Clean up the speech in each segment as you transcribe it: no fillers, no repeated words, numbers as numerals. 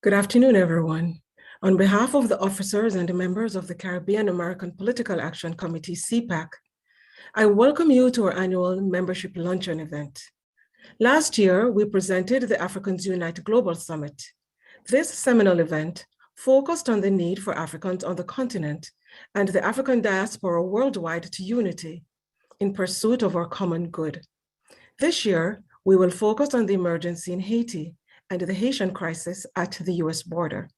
Good afternoon, everyone. On behalf of the officers and the members of the Caribbean American Political Action Committee, C-PAC, I welcome you to our annual membership luncheon event. Last year, we presented the Africans Unite Global Summit. This seminal event focused on the need for Africans on the continent and the African diaspora worldwide to unity in pursuit of our common good. This year, we will focus on the emergency in Haiti and the Haitian crisis at the US border.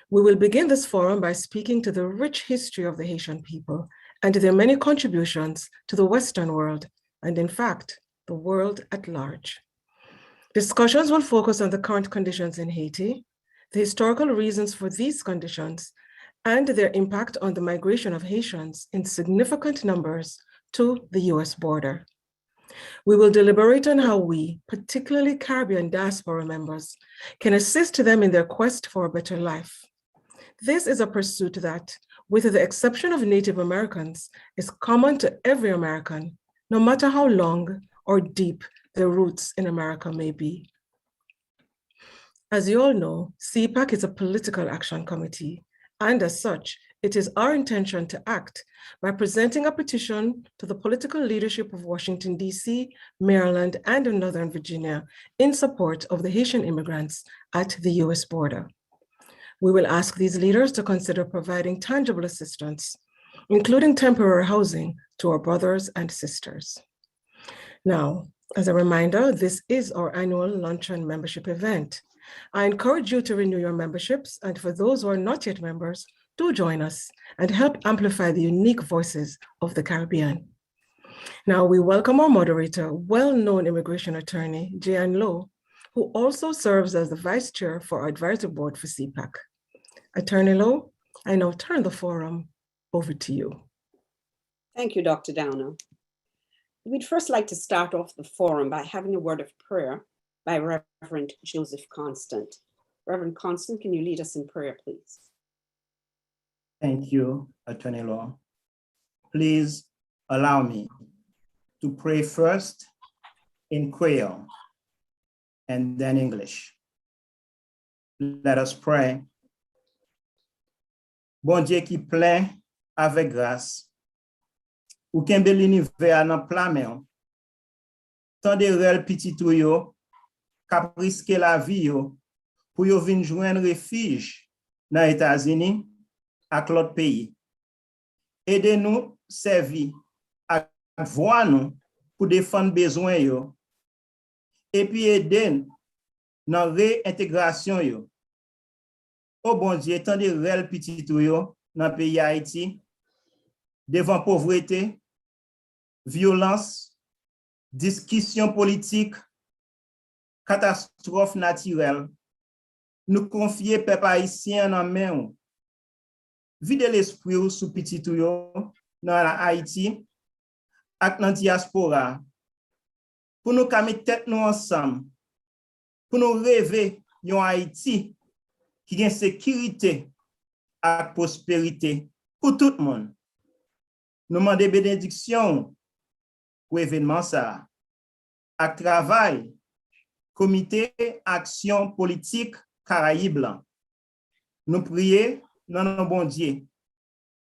We will begin this forum by speaking to the rich history of the Haitian people and their many contributions to the Western world, and in fact, the world at large. Discussions will focus on the current conditions in Haiti, the historical reasons for these conditions, and their impact on the migration of Haitians in significant numbers to the US border. We will deliberate on how we, particularly Caribbean diaspora members, can assist them in their quest for a better life. This is a pursuit that, with the exception of Native Americans, is common to every American, no matter how long or deep their roots in America may be. As you all know, CPAC is a political action committee, and as such, it is our intention to act by presenting a petition to the political leadership of Washington, D.C., Maryland, and Northern Virginia in support of the Haitian immigrants at the US border. We will ask these leaders to consider providing tangible assistance, including temporary housing, to our brothers and sisters. Now, as a reminder, this is our annual luncheon membership event. I encourage you to renew your memberships, and for those who are not yet members, do join us and help amplify the unique voices of the Caribbean. Now we welcome our moderator, well-known immigration attorney, JAYE LOWE, who also serves as the vice chair for our advisory board for CPAC. Attorney LOWE, I now turn the forum over to you. Thank you, Dr. Downer. We'd first like to start off the forum by having a word of prayer by Reverend Joseph Constant. Reverend Constant, can you lead us in prayer, please? Thank you, Attorney LOWE. Please allow me to pray first in Creole and then English. Let us pray. Bon Dieu qui plein avec grâce, ou kembe l'univers nan plamen, tant de rel pititou yo, kap riske la vie yo, pou yo vin jwen refuge nan États-Unis ak l'autre pays. Aidez-nous servi ak voix nous pour défendre besoin yo. Et puis aidez dans réintégration yo. Oh bon Dieu, tant de rel petit yo dans pays Haïti devant pauvreté, violence, discussion politique, catastrophe naturelle. Nous confier peuple haïtien en main. Vide l'esprit sous petit yo dans la Haïti ak dans diaspora pour nous mettre tête nous ensemble pour nous rêver yon Haïti qui gagne sécurité et prospérité pour tout le monde. Nous demandons bénédiction pour événement ça à travail comité action politique Caraïbes blanc. Nous prions dans nos bon Dieu,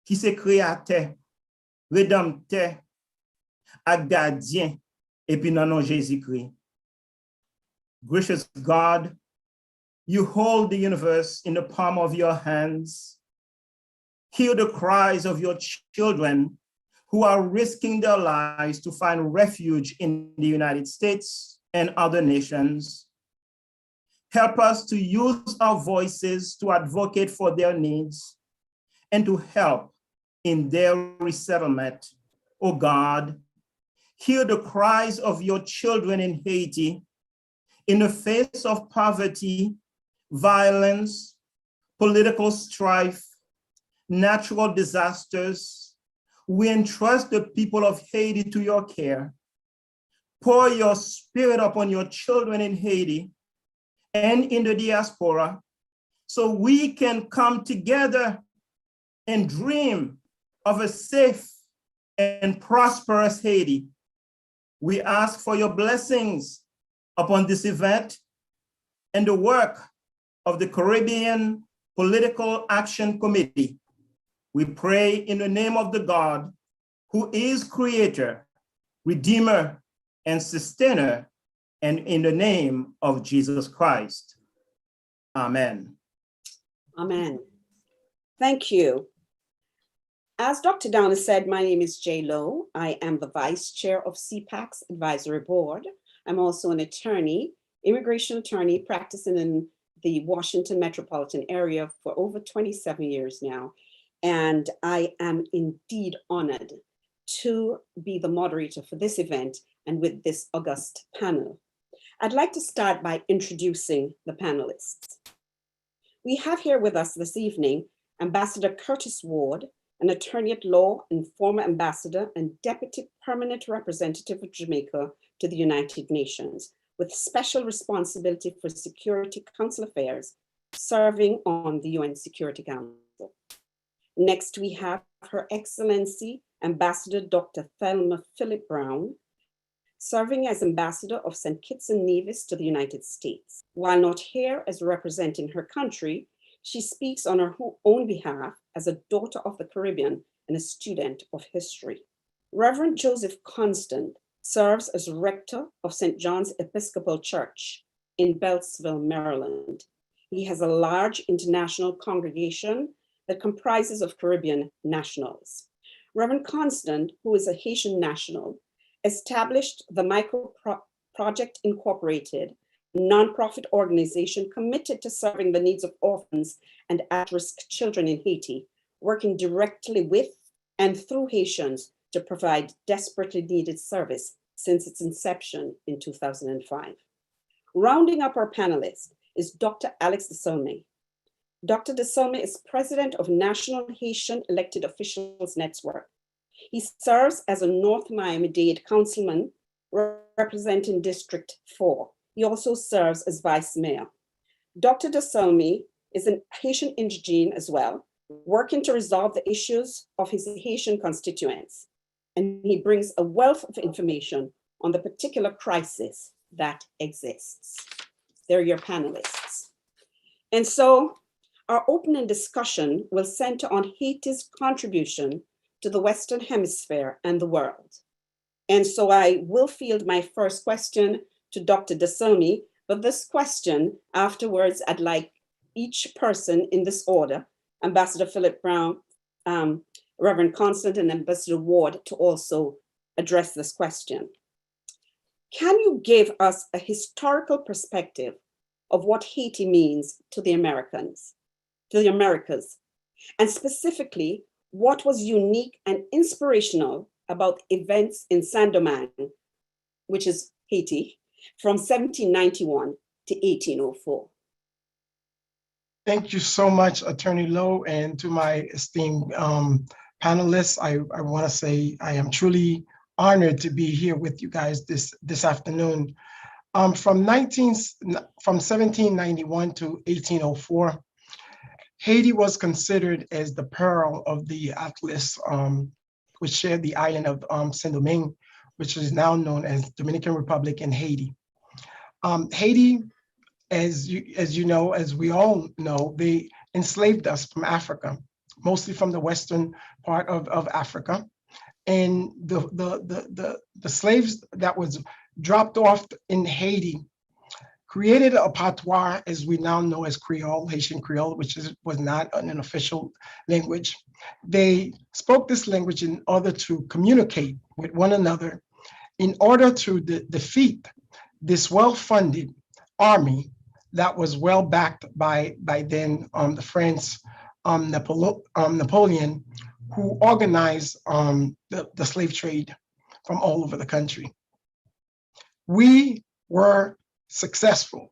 qui c'est créateur, rédempteur, et gardien, et puis dans nos Jésus-Christ. Gracious God, you hold the universe in the palm of your hands. Hear the cries of your children who are risking their lives to find refuge in the United States and other nations. Help us to use our voices to advocate for their needs and to help in their resettlement. Oh God, hear the cries of your children in Haiti in the face of poverty, violence, political strife, natural disasters. We entrust the people of Haiti to your care. Pour your spirit upon your children in Haiti and in the diaspora, so we can come together and dream of a safe and prosperous Haiti. We ask for your blessings upon this event and the work of the Caribbean Political Action Committee, we pray in the name of the God who is creator, redeemer, and sustainer, and in the name of Jesus Christ. Amen. Amen. Thank you. As Dr. Downer said, my name is JAYE LOWE. I am the Vice Chair of CPAC's Advisory Board. I'm also an attorney, immigration attorney, practicing in the Washington metropolitan area for over 27 years now. And I am indeed honored to be the moderator for this event and with this august panel. I'd like to start by introducing the panelists. We have here with us this evening Ambassador Curtis Ward, an attorney at law and former ambassador and deputy permanent representative of Jamaica to the United Nations, with special responsibility for Security Council affairs, serving on the UN Security Council. Next, we have Her Excellency Ambassador Dr. Thelma PHILLIP-BROWNE, serving as ambassador of St. Kitts and Nevis to the United States. While not here as representing her country, she speaks on her own behalf as a daughter of the Caribbean and a student of history. Reverend Joseph Constant serves as rector of St. John's Episcopal Church in Beltsville, Maryland. He has a large international congregation that comprises of Caribbean nationals. Reverend Constant, who is a Haitian national, established the Micah Project Incorporated, a nonprofit organization committed to serving the needs of orphans and at-risk children in Haiti, working directly with and through Haitians to provide desperately needed service since its inception in 2005. Rounding up our panelists is Dr. ALIX DESULME. Dr. DESULME is president of National Haitian Elected Officials Network. He serves as a North Miami-Dade councilman representing District 4. He also serves as vice mayor. Dr. DESULME is a Haitian indigene as well, working to resolve the issues of his Haitian constituents. And he brings a wealth of information on the particular crisis that exists. They're your panelists. And so our opening discussion will center on Haiti's contribution to the Western Hemisphere and the world. And so I will field my first question to Dr. DESULME, but this question afterwards, I'd like each person in this order, Ambassador PHILLIP-BROWNE, Reverend Constant, and Ambassador Ward, to also address this question. Can you give us a historical perspective of what Haiti means to the Americas, and specifically, what was unique and inspirational about events in Saint-Domingue, which is Haiti, from 1791 to 1804? Thank you so much, Attorney Lowe, and to my esteemed panelists. I want to say I am truly honored to be here with you guys this afternoon. From 1791 to 1804, Haiti was considered as the pearl of the Atlas, which shared the island of Saint-Domingue, which is now known as Dominican Republic and Haiti. Haiti, as we all know, they enslaved us from Africa, mostly from the western part of Africa. And the slaves that was dropped off in Haiti created a patois, as we now know as Creole, Haitian Creole, which was not an official language. They spoke this language in order to communicate with one another, in order to defeat this well-funded army that was well backed by then the French Napoleon, who organized the slave trade from all over the country. We were successful.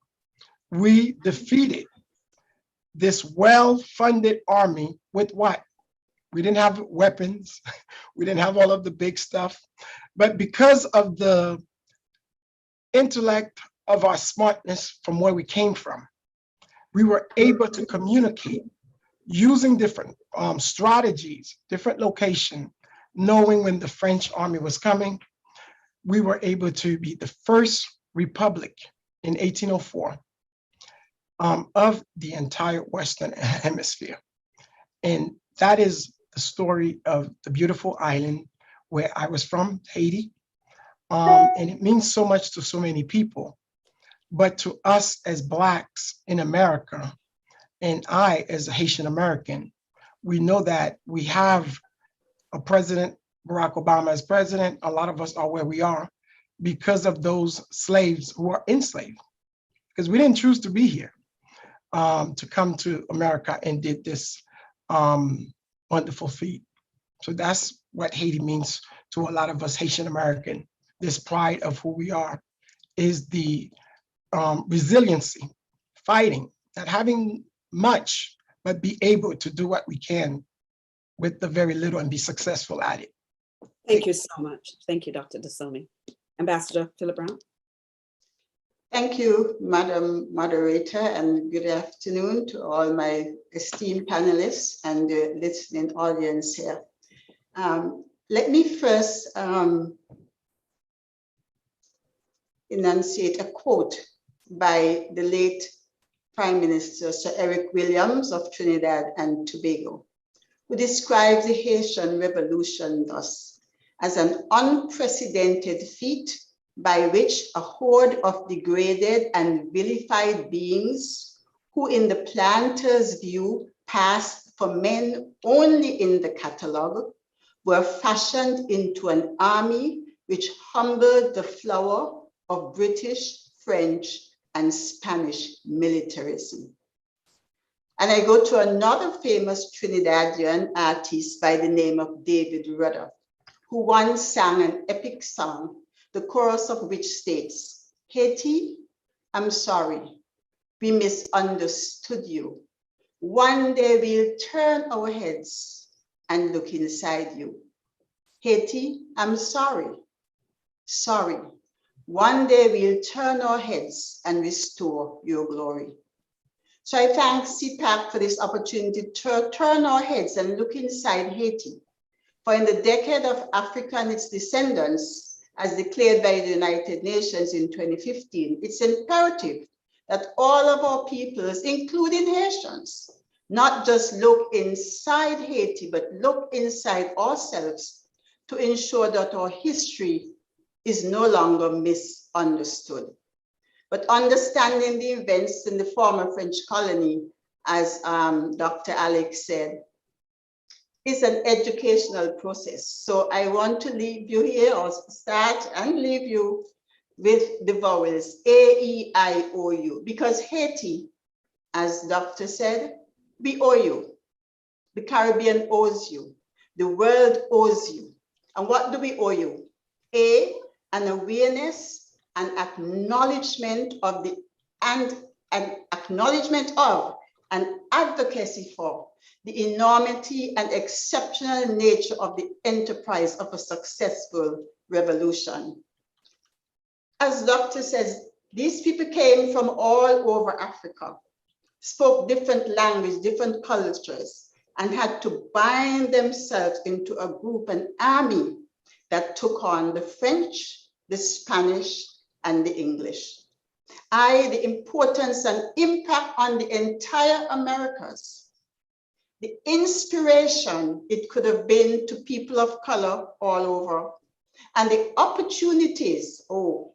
We defeated this well-funded army with what? We didn't have weapons. We didn't have all of the big stuff. But because of the intellect of our smartness from where we came from, we were able to communicate using different strategies, different location, knowing when the French army was coming. We were able to be the first republic in 1804 of the entire Western Hemisphere. And that is the story of the beautiful island where I was from, Haiti. And it means so much to so many people. But to us as Blacks in America, and I as a Haitian American, we know that we have a president, Barack Obama as president. A lot of us are where we are because of those slaves who are enslaved, because we didn't choose to be here, to come to America and did this wonderful feat. So that's what Haiti means to a lot of us Haitian American. This pride of who we are is the resiliency, fighting, not having much, but be able to do what we can with the very little and be successful at it. Thank you so much. Thank you, Dr. DESULME. Ambassador PHILLIP-BROWNE. Thank you, Madam Moderator, and good afternoon to all my esteemed panelists and the listening audience here. Let me first enunciate a quote by the late Prime Minister Sir Eric Williams of Trinidad and Tobago, who describes the Haitian Revolution thus: as an unprecedented feat by which a horde of degraded and vilified beings, who in the planters' view passed for men only in the catalogue, were fashioned into an army which humbled the flower of British, French, and Spanish militarism. And I go to another famous Trinidadian artist by the name of David Rudder, who once sang an epic song, the chorus of which states, "Haiti, I'm sorry, we misunderstood you. One day we'll turn our heads and look inside you. Haiti, I'm sorry, sorry. One day we'll turn our heads and restore your glory." So I thank C-PAC for this opportunity to turn our heads and look inside Haiti. For in the decade of Africa and its descendants, as declared by the United Nations in 2015, it's imperative that all of our peoples, including Haitians, not just look inside Haiti, but look inside ourselves to ensure that our history is no longer misunderstood. But understanding the events in the former French colony, as Dr. ALIX said, is an educational process. So I want to leave you here, or start and leave you with the vowels A-E-I-O-U, because Haiti, as Doctor said, we owe you. The Caribbean owes you. The world owes you. And what do we owe you? A, an awareness and acknowledgement of an advocacy for the enormity and exceptional nature of the enterprise of a successful revolution. As Doctor says, these people came from all over Africa, spoke different languages, different cultures, and had to bind themselves into a group, an army that took on the French, the Spanish, and the English. The importance and impact on the entire Americas, the inspiration it could have been to people of color all over, and the opportunities,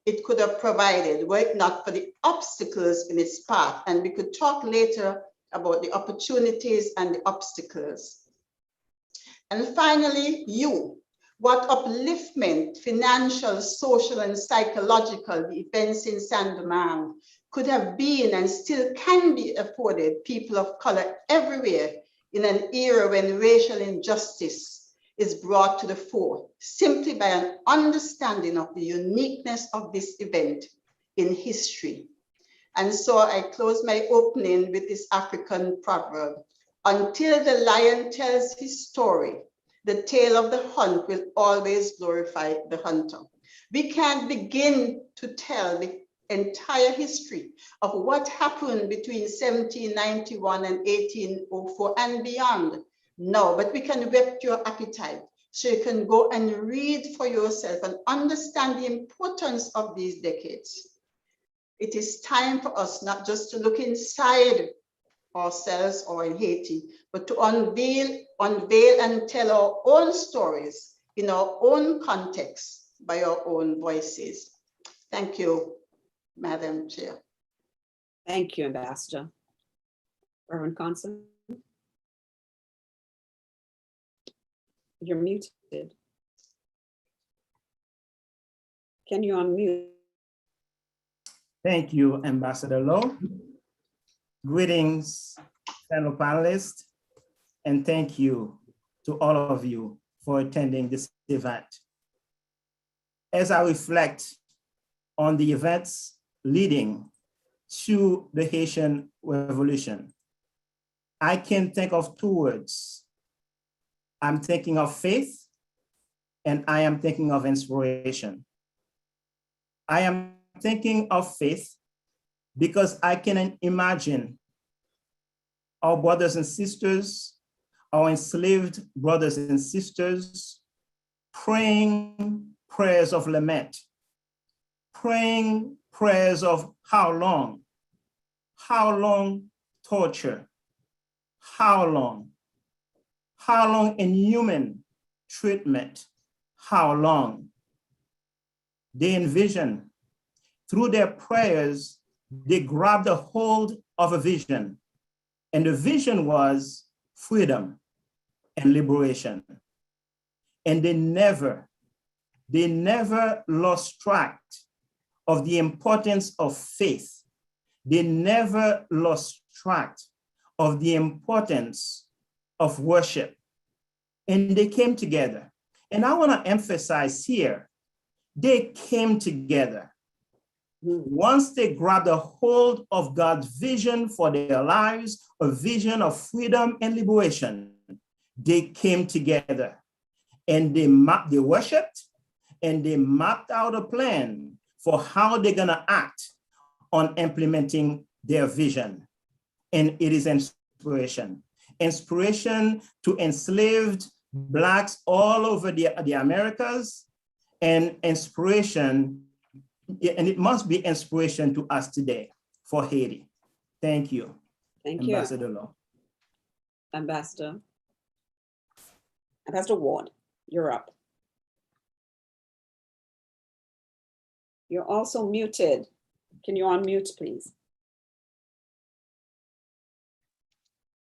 it could have provided were it not for the obstacles in its path. And we could talk later about the opportunities and the obstacles. And finally, you. What upliftment, financial, social, and psychological, the events in Saint-Domingue could have been and still can be afforded people of color everywhere in an era when racial injustice is brought to the fore, simply by an understanding of the uniqueness of this event in history. And so I close my opening with this African proverb: until the lion tells his story, the tale of the hunt will always glorify the hunter. We can't begin to tell the entire history of what happened between 1791 and 1804 and beyond. No, but we can whet your appetite so you can go and read for yourself and understand the importance of these decades. It is time for us not just to look inside ourselves or in Haiti, but to unveil and tell our own stories in our own context by our own voices. Thank you, Madam Chair. Thank you, Ambassador. Reverend Constant? You're muted. Can you unmute? Thank you, Ambassador Lowe. Greetings, fellow panelists, and thank you to all of you for attending this event. As I reflect on the events leading to the Haitian Revolution, I can think of two words. I'm thinking of faith, and I am thinking of inspiration. I am thinking of faith because I can imagine our brothers and sisters, our enslaved brothers and sisters, praying prayers of lament, praying prayers of how long torture, how long inhuman treatment, how long. They envision, through their prayers, they grabbed a hold of a vision, and the vision was freedom and liberation. And they never lost track of the importance of faith. They never lost track of the importance of worship. And they came together. And I want to emphasize here, they came together. Once they grabbed a hold of God's vision for their lives, a vision of freedom and liberation, they came together and they worshiped and they mapped out a plan for how they're gonna act on implementing their vision. And it is inspiration. Inspiration to enslaved Blacks all over the Americas, and inspiration, and it must be inspiration to us today for Haiti. Thank you. Thank Ambassador you. Lowe. Ambassador Ward, you're up. You're also muted. Can you unmute, please?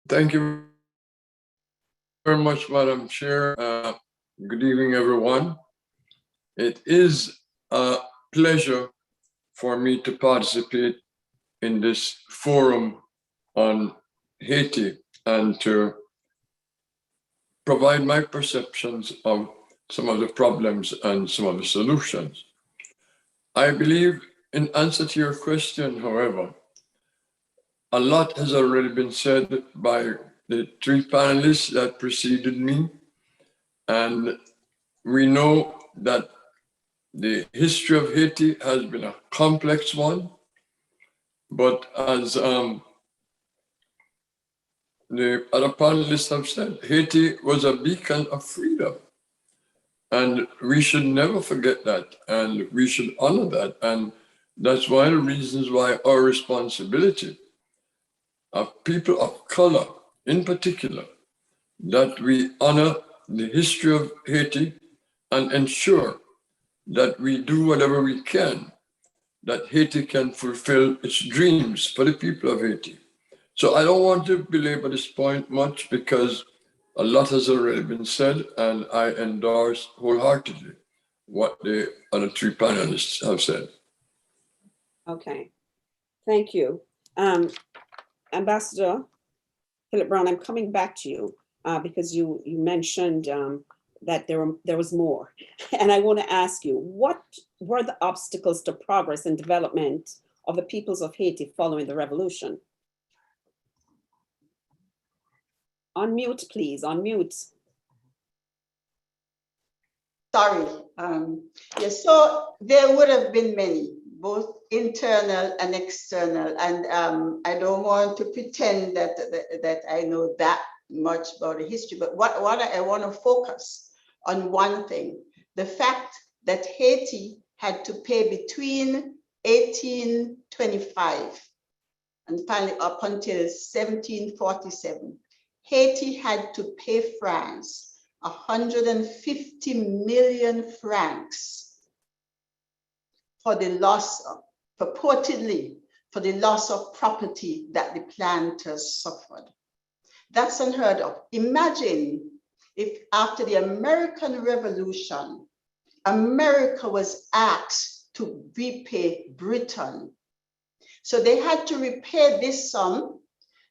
Thank you very much, Madam Chair. Good evening, everyone. It is a pleasure for me to participate in this forum on Haiti and to provide my perceptions of some of the problems and some of the solutions. I believe, in answer to your question, however, a lot has already been said by the three panelists that preceded me, and we know that the history of Haiti has been a complex one, but as the other panelists have said, Haiti was a beacon of freedom, and we should never forget that, and we should honor that, and that's one of the reasons why our responsibility of people of color in particular, that we honor the history of Haiti and ensure that we do whatever we can, that Haiti can fulfill its dreams for the people of Haiti. So I don't want to belabor this point much because a lot has already been said, and I endorse wholeheartedly what the other three panelists have said. Okay, thank you. Ambassador Phillip-Browne, I'm coming back to you because you mentioned that there was more. And I want to ask you, what were the obstacles to progress and development of the peoples of Haiti following the revolution? Unmute, please, unmute. Sorry. Yes, so there would have been many, both internal and external. And I don't want to pretend that I know that much about the history, but what I want to focus on one thing, the fact that Haiti had to pay between 1825 and finally up until 1747, Haiti had to pay France 150 million francs for the loss of, purportedly, for the loss of property that the planters suffered. That's unheard of. Imagine if after the American Revolution, America was asked to repay Britain. So they had to repay this sum,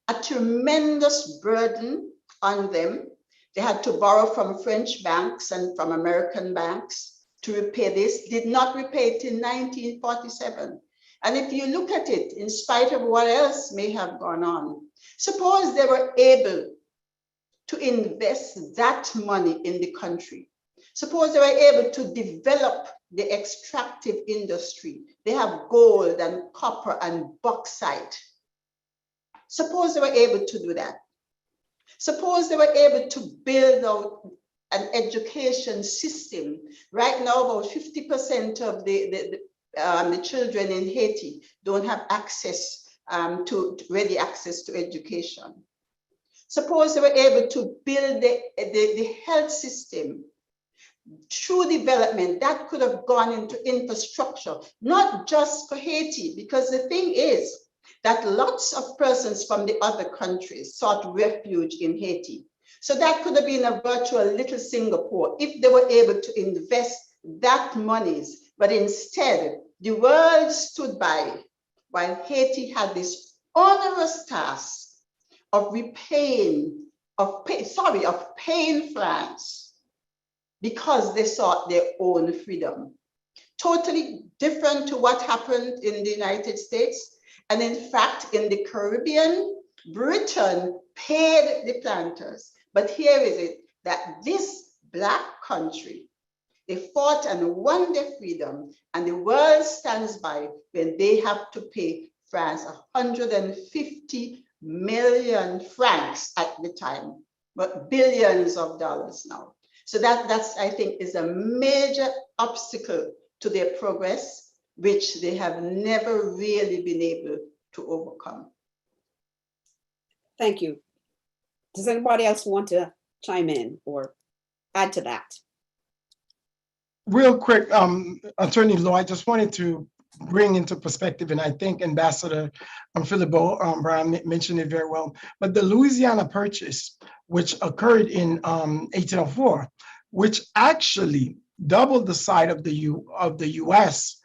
a tremendous burden on them. They had to borrow from French banks and from American banks to repay this, did not repay it in 1947. And if you look at it, in spite of what else may have gone on, suppose they were able to invest that money in the country. Suppose they were able to develop the extractive industry. They have gold and copper and bauxite. Suppose they were able to do that. Suppose they were able to build out an education system. Right now, about 50% of the children in Haiti don't have access ready access to education. Suppose they were able to build the health system through development that could have gone into infrastructure, not just for Haiti, because the thing is that lots of persons from the other countries sought refuge in Haiti. So that could have been a virtual little Singapore if they were able to invest that monies, but instead the world stood by while Haiti had this onerous task of paying France because they sought their own freedom. Totally different to what happened in the United States. And in fact, in the Caribbean, Britain paid the planters. But here is it, that this Black country, they fought and won their freedom, and the world stands by when they have to pay France 150 million francs at the time, but billions of dollars now. So that's, I think, is a major obstacle to their progress, which they have never really been able to overcome. Thank you. Does anybody else want to chime in or add to that? Real quick, Attorney Lowe, I just wanted to bring into perspective, and I think Ambassador PHILLIP-BROWNE mentioned it very well, but the Louisiana Purchase, which occurred in 1804, which actually doubled the size of the US,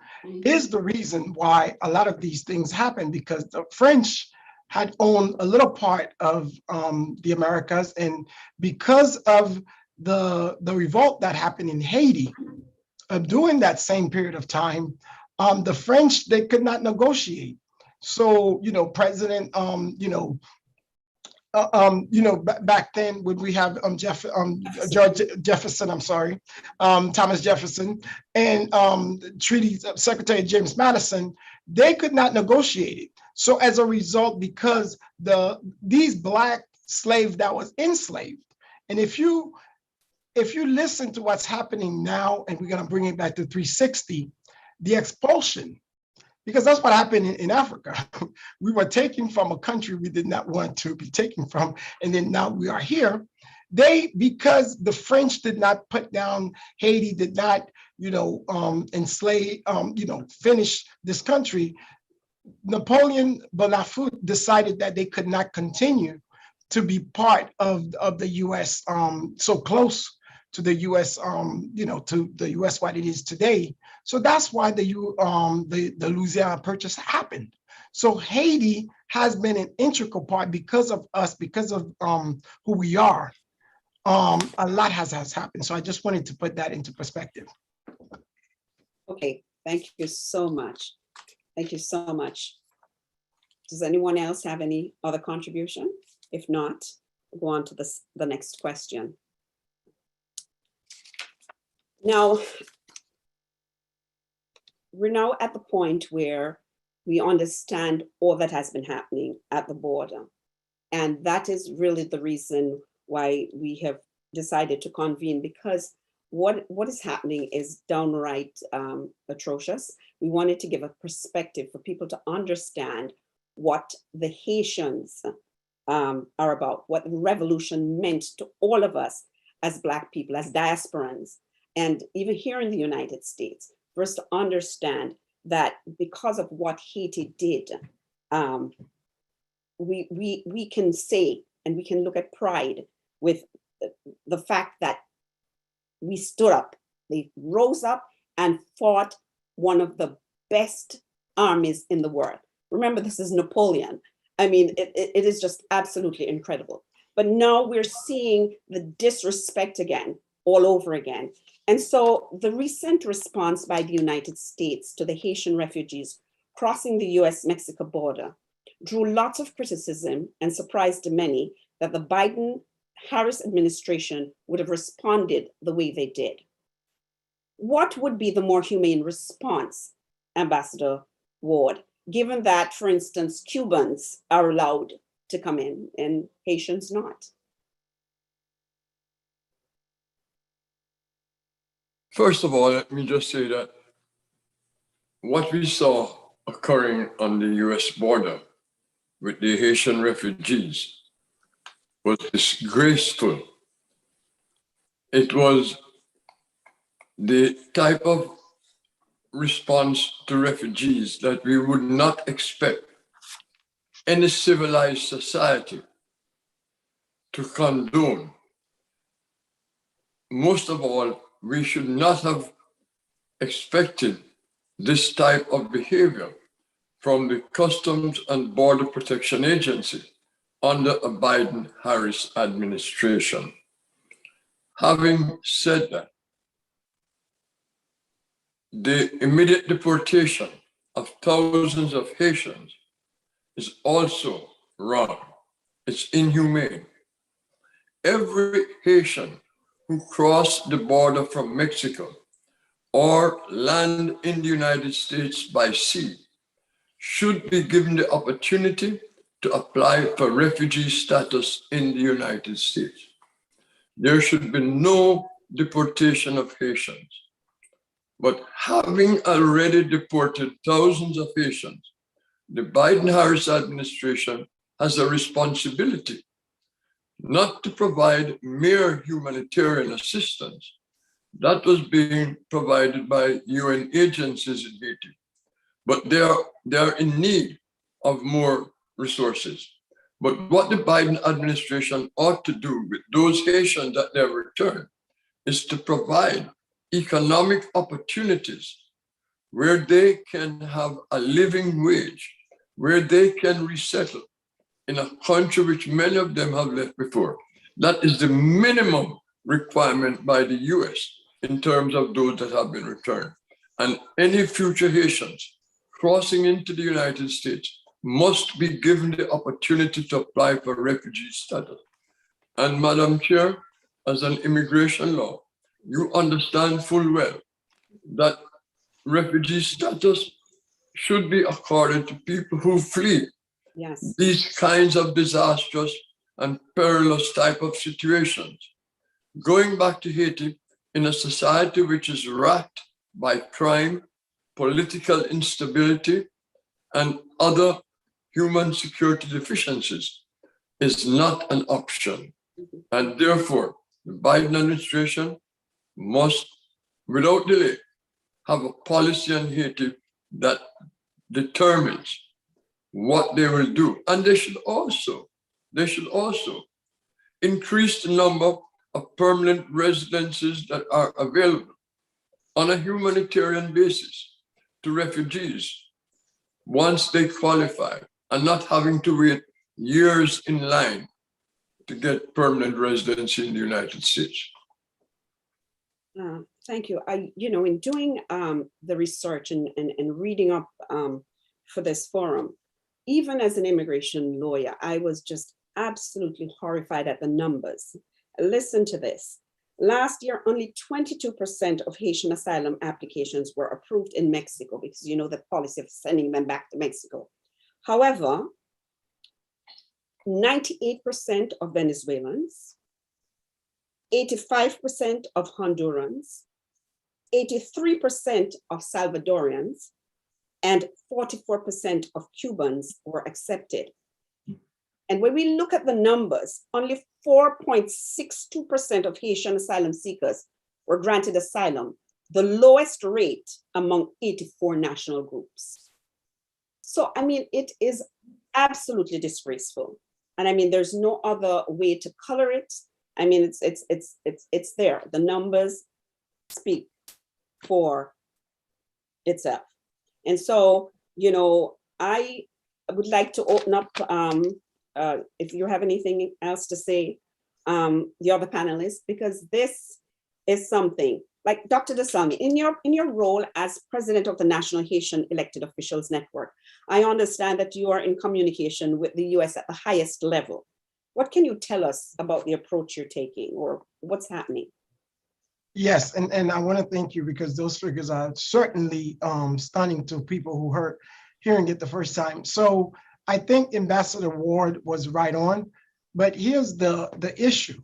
is the reason why a lot of these things happened, because the French had owned a little part of the Americas, and because of the revolt that happened in Haiti during that same period of time, the French, they could not negotiate. So, President, back then when we have George Jefferson, Thomas Jefferson, and Treaty Secretary James Madison, they could not negotiate it. So as a result, because these Black slaves that was enslaved, and if you listen to what's happening now, and we're going to bring it back to 360, the expulsion, because that's what happened in Africa. We were taken from a country we did not want to be taken from, and then now we are here. Because the French did not put down Haiti, did not, enslave, finish this country, Napoleon Bonaparte decided that they could not continue to be part of the U.S. So close to the U.S. To the U.S. what it is today. So that's why the Louisiana Purchase happened. So Haiti has been an integral part because of us, because of who we are. A lot has happened. So I just wanted to put that into perspective. Okay, thank you so much. Thank you so much. Does anyone else have any other contribution? If not, we'll go on to the next question. Now, we're now at the point where we understand all that has been happening at the border. And that is really the reason why we have decided to convene, because what is happening is downright atrocious. We wanted to give a perspective for people to understand what the Haitians are about, what the revolution meant to all of us as Black people, as diasporans, and even here in the United States, for us to understand that because of what Haiti did, we can say, and we can look at pride with the fact that we stood up, they rose up and fought one of the best armies in the world. Remember, this is Napoleon. I mean, it is just absolutely incredible. But now we're seeing the disrespect again, all over again. And so the recent response by the United States to the Haitian refugees crossing the US-Mexico border drew lots of criticism and surprised many that the Biden-Harris administration would have responded the way they did. What would be the more humane response, Ambassador Ward, given that, for instance, Cubans are allowed to come in and Haitians not? First of all, let me just say that what we saw occurring on the US border with the Haitian refugees was disgraceful. It was the type of response to refugees that we would not expect any civilized society to condone. Most of all, we should not have expected this type of behavior from the Customs and Border Protection Agency under a Biden-Harris administration. Having said that, the immediate deportation of thousands of Haitians is also wrong. It's inhumane. Every Haitian who crossed the border from Mexico or land in the United States by sea should be given the opportunity to apply for refugee status in the United States. There should be no deportation of Haitians. But having already deported thousands of Haitians, the Biden-Harris administration has a responsibility not to provide mere humanitarian assistance. That was being provided by UN agencies in Haiti, but they are in need of more resources. But what the Biden administration ought to do with those Haitians that they return is to provide economic opportunities where they can have a living wage, where they can resettle in a country which many of them have left before. That is the minimum requirement by the US in terms of those that have been returned. And any future Haitians crossing into the United States must be given the opportunity to apply for refugee status. And Madam Chair, as an immigration law, you understand full well that refugee status should be accorded to people who flee these kinds of disastrous and perilous type of situations. Going back to Haiti, in a society which is racked by crime, political instability, and other human security deficiencies, is not an option. And therefore, the Biden administration must, without delay, have a policy on Haiti that determines what they will do. And they should also increase the number of permanent residences that are available on a humanitarian basis to refugees once they qualify, and not having to wait years in line to get permanent residency in the United States. Thank you. In doing the research and reading up for this forum, even as an immigration lawyer, I was just absolutely horrified at the numbers. Listen to this. Last year, only 22% of Haitian asylum applications were approved in Mexico, because you know the policy of sending them back to Mexico. However, 98% of Venezuelans, 85% of Hondurans, 83% of Salvadorians, and 44% of Cubans were accepted. And when we look at the numbers, only 4.62% of Haitian asylum seekers were granted asylum, the lowest rate among 84 national groups. So, I mean, it is absolutely disgraceful. And I mean, there's no other way to color it. I mean, it's there. The numbers speak for itself. And so, you know, I would like to open up, if you have anything else to say, the other panelists, because this is something like Dr. DESULME, in your role as president of the National Haitian Elected Officials Network, I understand that you are in communication with the US at the highest level. What can you tell us about the approach you're taking or what's happening? Yes, and I want to thank you because those figures are certainly stunning to people who hearing it the first time. So I think Ambassador Ward was right on, but here's the issue.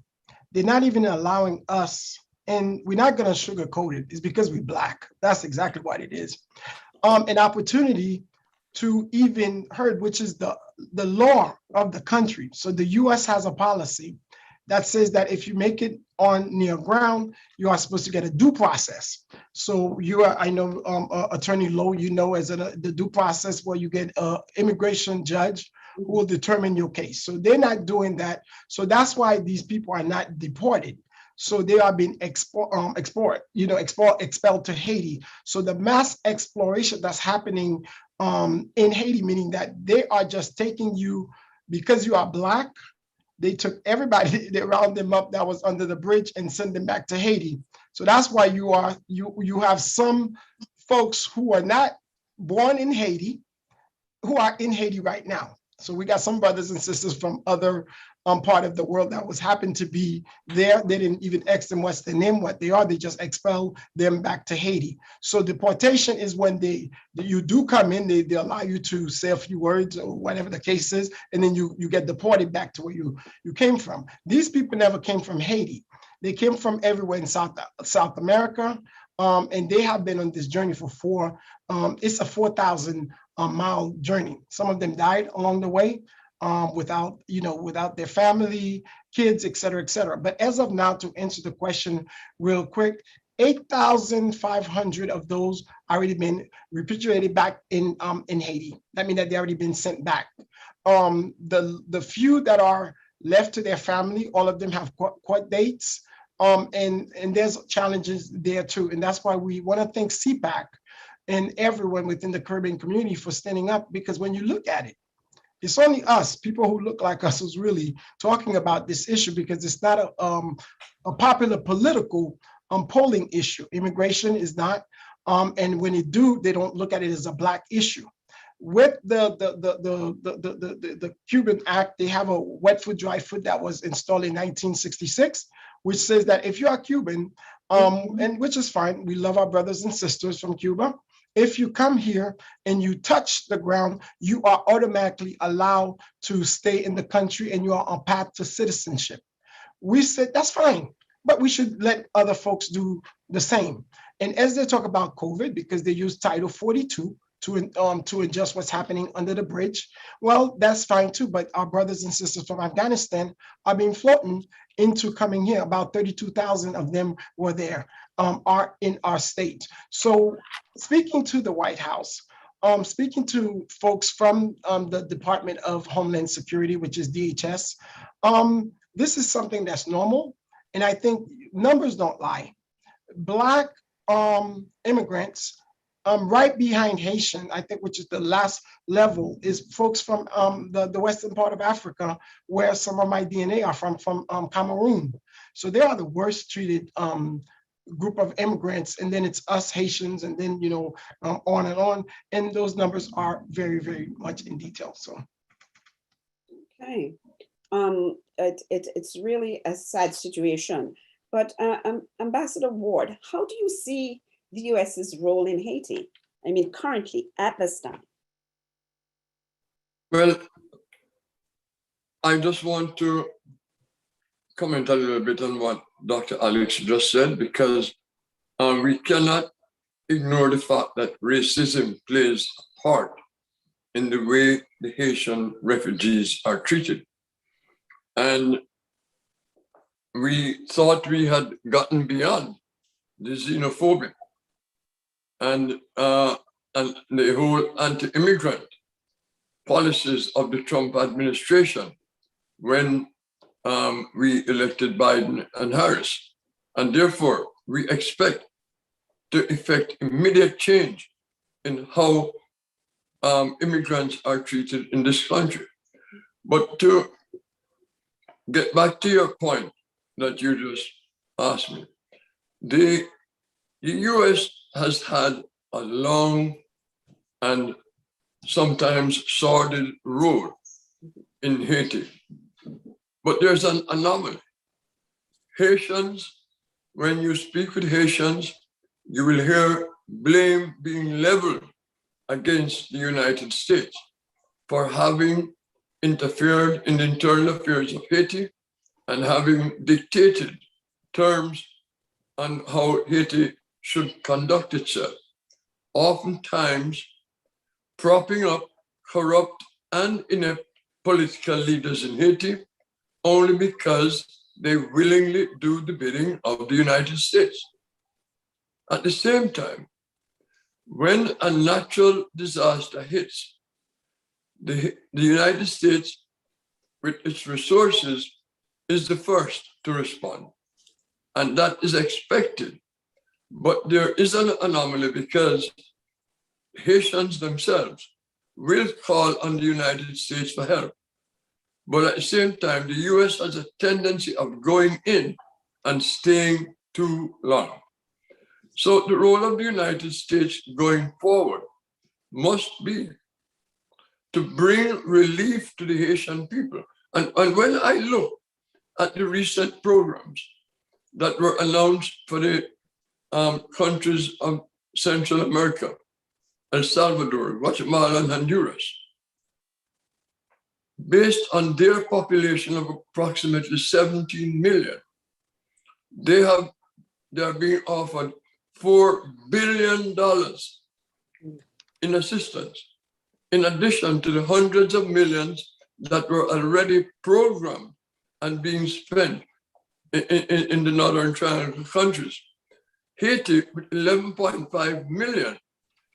They're not even allowing us, and we're not going to sugarcoat it, it's because we're Black. That's exactly what it is. An opportunity to even heard, which is the law of the country. So the US has a policy that says that if you make it on near ground, you are supposed to get a due process. So you are, I know Attorney Lowe, you know, as the due process where you get an immigration judge who will determine your case. So they're not doing that. So that's why these people are not deported. So they are being expelled to Haiti. So the mass exploration that's happening in Haiti, meaning that they are just taking you because you are Black. They took everybody, they round them up that was under the bridge and send them back to Haiti. So that's why you have some folks who are not born in Haiti, who are in Haiti right now. So we got some brothers and sisters from other part of the world that was happened to be there. They didn't even ask them what's their name, what they are. They just expel them back to Haiti. So deportation is when you do come in, they allow you to say a few words or whatever the case is, and then you get deported back to where you came from. These people never came from Haiti. They came from everywhere in South America, and they have been on this journey for it's a 4,000 mile journey. Some of them died along the way. Without their family, kids, et cetera, But as of now, to answer the question real quick, 8,500 of those already been repatriated back in Haiti. That means that they already been sent back. The few that are left to their family, all of them have court dates, and there's challenges there too. And that's why we want to thank C-PAC and everyone within the Caribbean community for standing up, because when you look at it, it's only us, people who look like us, who's really talking about this issue, because it's not a popular political polling issue. Immigration is not, and when they do, they don't look at it as a Black issue. With the Cuban Act, they have a wet foot, dry foot that was installed in 1966, which says that if you are Cuban, and which is fine, we love our brothers and sisters from Cuba. If you come here and you touch the ground, you are automatically allowed to stay in the country and you are on path to citizenship. We said, that's fine, but we should let other folks do the same. And as they talk about COVID, because they use Title 42 to adjust what's happening under the bridge, well, that's fine too, but our brothers and sisters from Afghanistan are being floated into coming here. About 32,000 of them were there, are in our state. So speaking to the White House, speaking to folks from the Department of Homeland Security, which is DHS, this is something that's normal. And I think numbers don't lie. Black immigrants, right behind Haitian, I think, which is the last level, is folks from the western part of Africa, where some of my DNA are from Cameroon. So they are the worst treated group of immigrants, and then it's us Haitians, and then on and on. And those numbers are very, very much in detail. So, okay, it's really a sad situation. But Ambassador Ward, how do you see the US's role in Haiti? I mean, currently at this time. Well, I just want to comment a little bit on what Dr. ALIX just said, because we cannot ignore the fact that racism plays part in the way the Haitian refugees are treated. And we thought we had gotten beyond the xenophobia and the whole anti-immigrant policies of the Trump administration when we elected Biden and Harris. And therefore, we expect to effect immediate change in how immigrants are treated in this country. But to get back to your point that you just asked me, the US has had a long and sometimes sordid road in Haiti. But there's an anomaly. Haitians, when you speak with Haitians, you will hear blame being leveled against the United States for having interfered in the internal affairs of Haiti and having dictated terms on how Haiti should conduct itself, oftentimes propping up corrupt and inept political leaders in Haiti only because they willingly do the bidding of the United States. At the same time, when a natural disaster hits, the United States, with its resources, is the first to respond. And that is expected. But there is an anomaly because Haitians themselves will call on the United States for help. But at the same time, the US has a tendency of going in and staying too long. So the role of the United States going forward must be to bring relief to the Haitian people. And when I look at the recent programs that were announced for the countries of Central America, El Salvador, Guatemala, and Honduras, based on their population of approximately 17 million, they are being offered $4 billion in assistance, in addition to the hundreds of millions that were already programmed and being spent in the Northern Triangle countries. Haiti, with 11.5 million,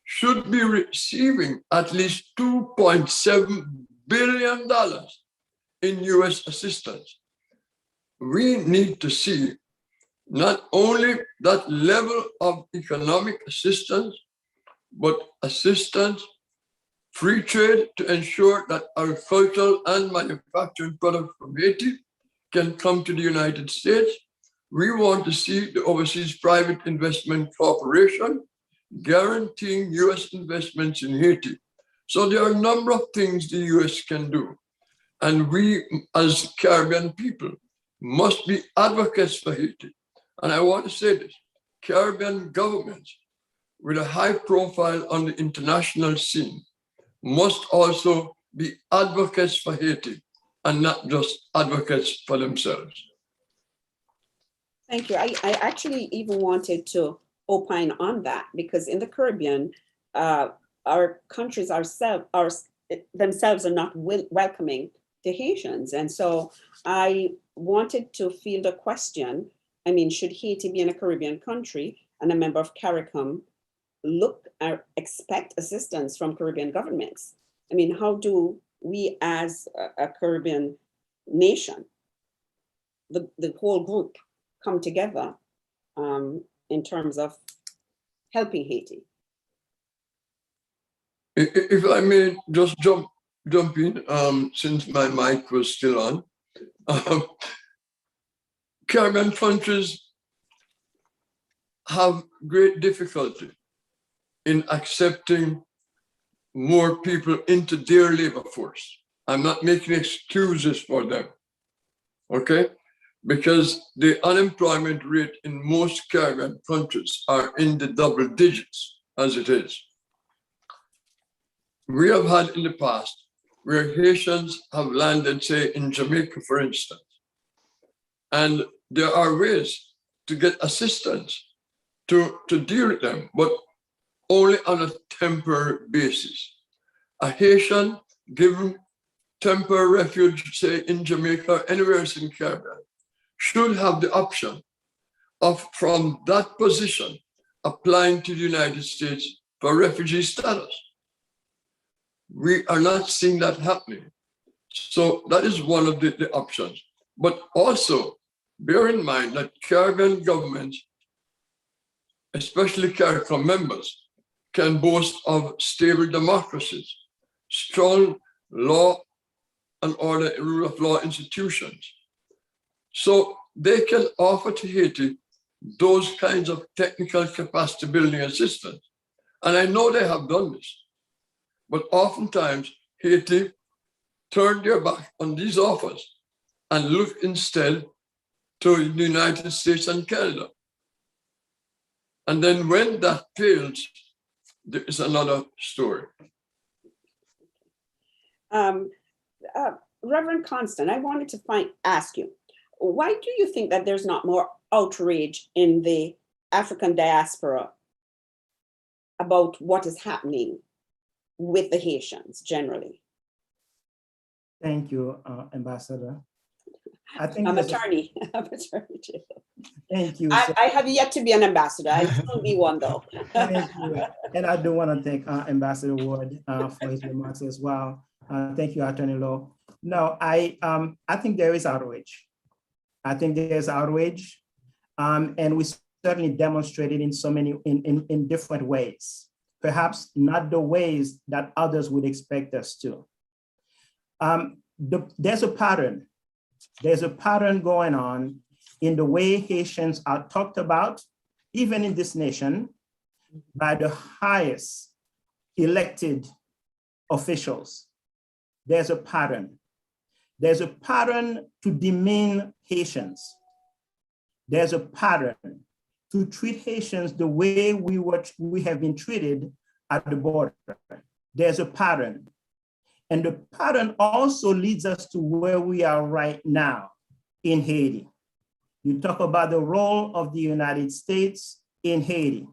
should be receiving at least $2.7 billion in US assistance. We need to see not only that level of economic assistance, but assistance, free trade to ensure that agricultural and manufacturing products from Haiti can come to the United States. We want to see the Overseas Private Investment Corporation guaranteeing US investments in Haiti. So there are a number of things the US can do. And we, as Caribbean people, must be advocates for Haiti. And I want to say this, Caribbean governments with a high profile on the international scene must also be advocates for Haiti and not just advocates for themselves. Thank you. I actually even wanted to opine on that because in the Caribbean, our countries themselves are not welcoming the Haitians. And so I wanted to field a question. I mean, should Haiti be in a Caribbean country and a member of CARICOM expect assistance from Caribbean governments? I mean, how do we as a Caribbean nation, the whole group, come together in terms of helping Haiti? If I may just jump in, since my mic was still on, Caribbean countries have great difficulty in accepting more people into their labor force. I'm not making excuses for them, okay? Because the unemployment rate in most Caribbean countries are in the double digits, as it is. We have had in the past where Haitians have landed, say, in Jamaica, for instance, and there are ways to get assistance to deal with them. But only on a temporary basis. A Haitian given temporary refuge, say in Jamaica or anywhere else in Caribbean, should have the option of, from that position, applying to the United States for refugee status. We are not seeing that happening. So that is one of the options. But also bear in mind that Caribbean governments, especially CARICOM members, can boast of stable democracies, strong law and order, rule of law institutions. So they can offer to Haiti those kinds of technical capacity building assistance. And I know they have done this, but oftentimes Haiti turned their back on these offers and look instead to the United States and Canada. And then when that fails, there is another story. Reverend Constant, I wanted to ask you, why do you think that there's not more outrage in the African diaspora about what is happening with the Haitians generally? Thank you, Ambassador. I think I'm attorney. I'm attorney too. Thank you. I have yet to be an ambassador. I will be one though. Thank you. And I do want to thank Ambassador Ward for his remarks as well. Thank you, Attorney Lowe. No, I think there is outrage. I think there's outrage, and we certainly demonstrated in so many, in different ways, perhaps not the ways that others would expect us to. There's a pattern. There's a pattern going on in the way Haitians are talked about, even in this nation, by the highest elected officials. There's a pattern. There's a pattern to demean Haitians. There's a pattern to treat Haitians the way we have been treated at the border. There's a pattern. And the pattern also leads us to where we are right now in Haiti. You talk about the role of the United States in Haiti.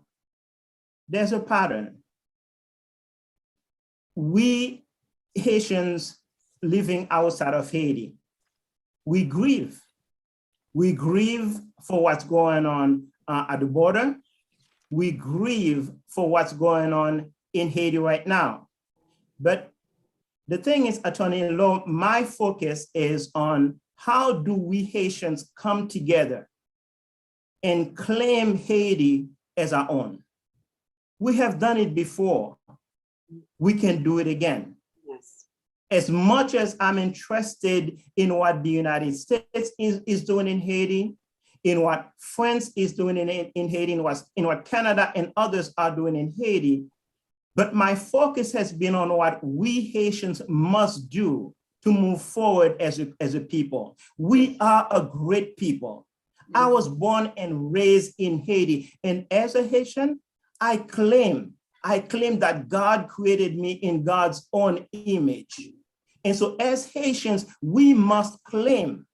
There's a pattern. We Haitians living outside of Haiti, we grieve. We grieve for what's going on at the border. We grieve for what's going on in Haiti right now. But the thing is, Attorney Lowe, my focus is on how do we Haitians come together and claim Haiti as our own. We have done it before. We can do it again. Yes. As much as I'm interested in what the United States is doing in Haiti, in what France is doing in Haiti, in what Canada and others are doing in Haiti, but my focus has been on what we Haitians must do to move forward as a people. We are a great people. I was born and raised in Haiti, and as a Haitian, I claim that God created me in God's own image. And so as Haitians, we must claim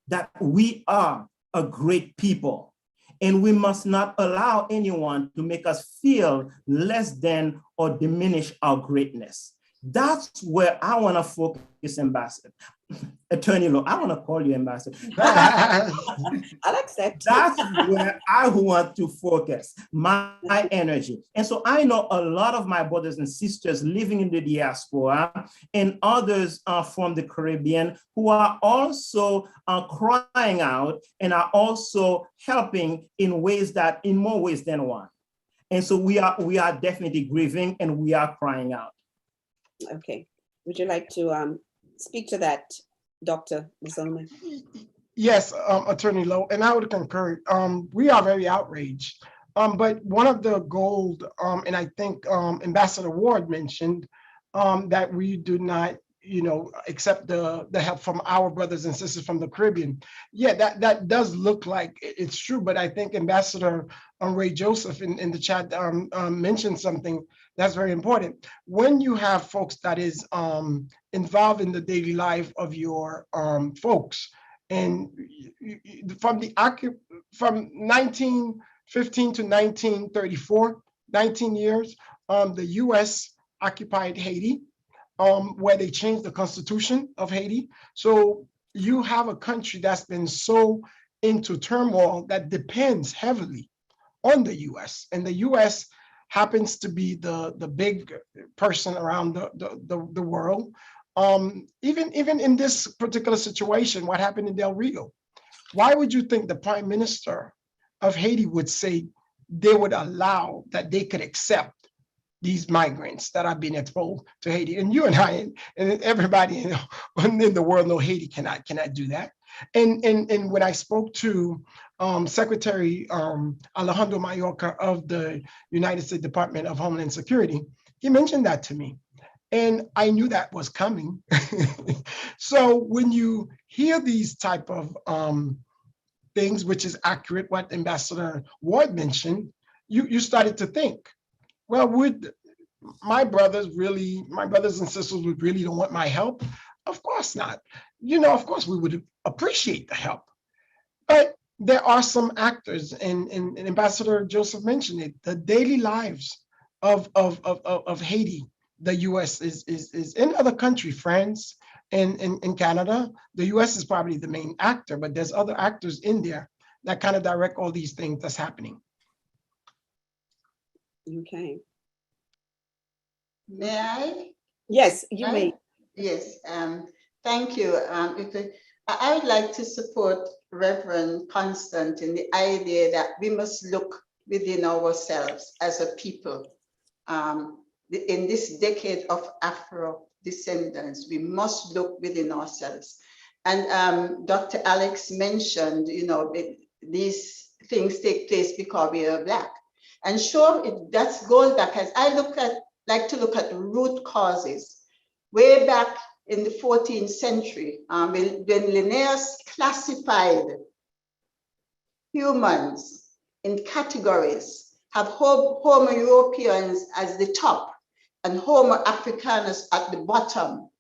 that we are a great people. And we must not allow anyone to make us feel less than or diminish our greatness. That's where I want to focus, Ambassador. Attorney Lowe, I want to call you Ambassador. I'll accept. That's where I want to focus my energy. And so I know a lot of my brothers and sisters living in the diaspora and others from the Caribbean who are also crying out and are also helping in more ways than one. And so we are definitely grieving and we are crying out. Okay. Would you like to speak to that, Dr. DeSulme? Yes, Attorney Lowe, and I would concur. We are very outraged. But one of the gold, and I think Ambassador Ward mentioned that we do not, accept the help from our brothers and sisters from the Caribbean. Yeah, that does look like it's true, but I think Ambassador Ray Joseph in the chat mentioned something that's very important. When you have folks that is involved in the daily life of your folks, and from 1915 to 1934, 19 years, the US occupied Haiti, where they changed the constitution of Haiti. So you have a country that's been so into turmoil that depends heavily on the US. And the US happens to be the big person around the world. Even in this particular situation, what happened in Del Rio, why would you think the prime minister of Haiti would say they would allow that they could accept these migrants that are being exposed to Haiti? And you and I and everybody in the world know Haiti cannot do that. And when I spoke to Secretary Alejandro Mayorkas of the United States Department of Homeland Security, he mentioned that to me. And I knew that was coming. So when you hear these type of things, which is accurate, what Ambassador Ward mentioned, you started to think, well, would my brothers and sisters would really don't want my help? Of course not. Of course we would appreciate the help. But there are some actors, and Ambassador Joseph mentioned it, the daily lives of Haiti. The US is in other countries, France and in Canada. The US is probably the main actor, but there's other actors in there that kind of direct all these things that's happening. Okay. May I? Yes, you may. Yes, thank you. I would like to support Reverend Constant in the idea that we must look within ourselves as a people. In this decade of Afro descendants, we must look within ourselves. And Dr. ALIX mentioned, these things take place because we are Black. And sure, that's going back. As I like to look at root causes. Way back in the 14th century, when Linnaeus classified humans in categories, have Homo Europeans as the top and Homo Africanus at the bottom.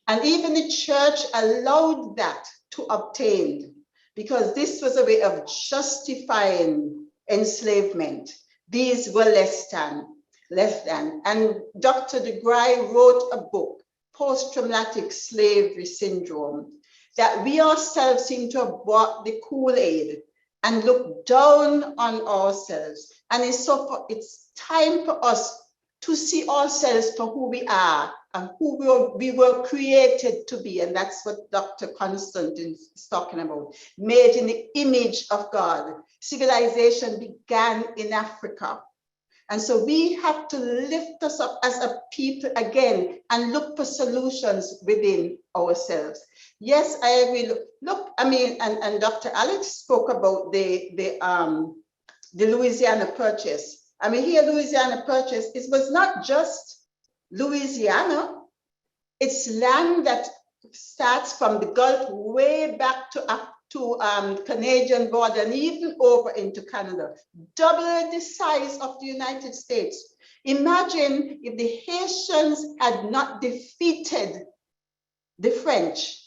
And even the church allowed that to obtain, because this was a way of justifying enslavement. These were less than. And Dr. de Grey wrote a book, Post-Traumatic Slavery Syndrome, that we ourselves seem to have bought the Kool-Aid and look down on ourselves. And it's time for us to see ourselves for who we are and who we were created to be. And that's what Dr. Constant is talking about, made in the image of God. Civilization began in Africa. And so we have to lift us up as a people again and look for solutions within ourselves. Yes, I agree. Look, I mean, and Dr. ALIX spoke about the Louisiana Purchase. I mean, here, Louisiana Purchase, it was not just Louisiana. It's land that starts from the Gulf way back to Canadian border and even over into Canada, double the size of the United States. Imagine if the Haitians had not defeated the French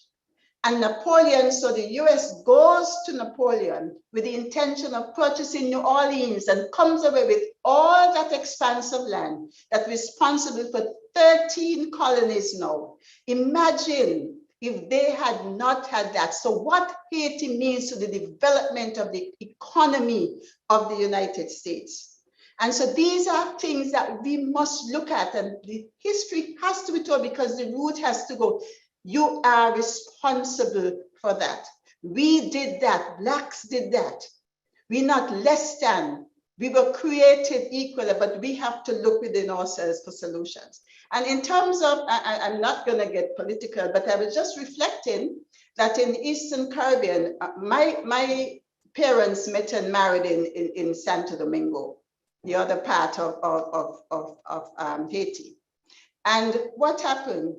and Napoleon, so the US goes to Napoleon with the intention of purchasing New Orleans and comes away with all that expanse of land that's responsible for 13 colonies now. Imagine if they had not had that. So what Haiti means to the development of the economy of the United States. And so these are things that we must look at, and the history has to be told because the root has to go. You are responsible for that. We did that, Blacks did that. We're not less than. We were created equally, but we have to look within ourselves for solutions. And in terms of, I'm not going to get political, but I was just reflecting that in the Eastern Caribbean, my parents met and married in Santo Domingo, the other part of Haiti. And what happened?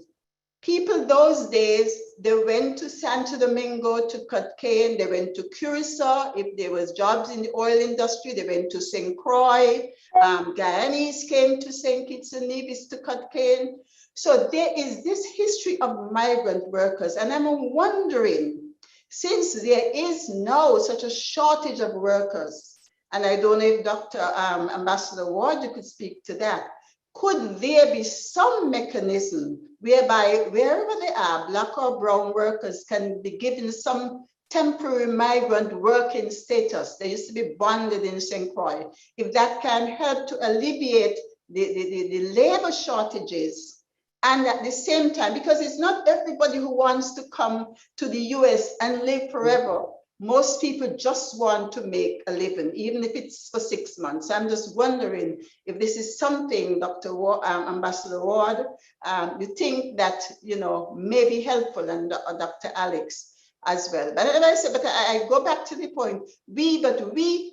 People those days, they went to Santo Domingo to cut cane. They went to Curacao. If there was jobs in the oil industry, they went to St. Croix. Guyanese came to St. Kitts and Nevis to cut cane. So there is this history of migrant workers. And I'm wondering, since there is now such a shortage of workers, and I don't know if Dr. Ambassador Ward, you could speak to that. Could there be some mechanism whereby wherever they are, Black or brown workers can be given some temporary migrant working status? They used to be bonded in St. Croix. If that can help to alleviate the labor shortages, and at the same time, because it's not everybody who wants to come to the US and live forever. Most people just want to make a living, even if it's for 6 months. I'm just wondering if this is something, Ambassador Ward, you think that, may be helpful, and Dr. ALIX as well. But I go back to the point, we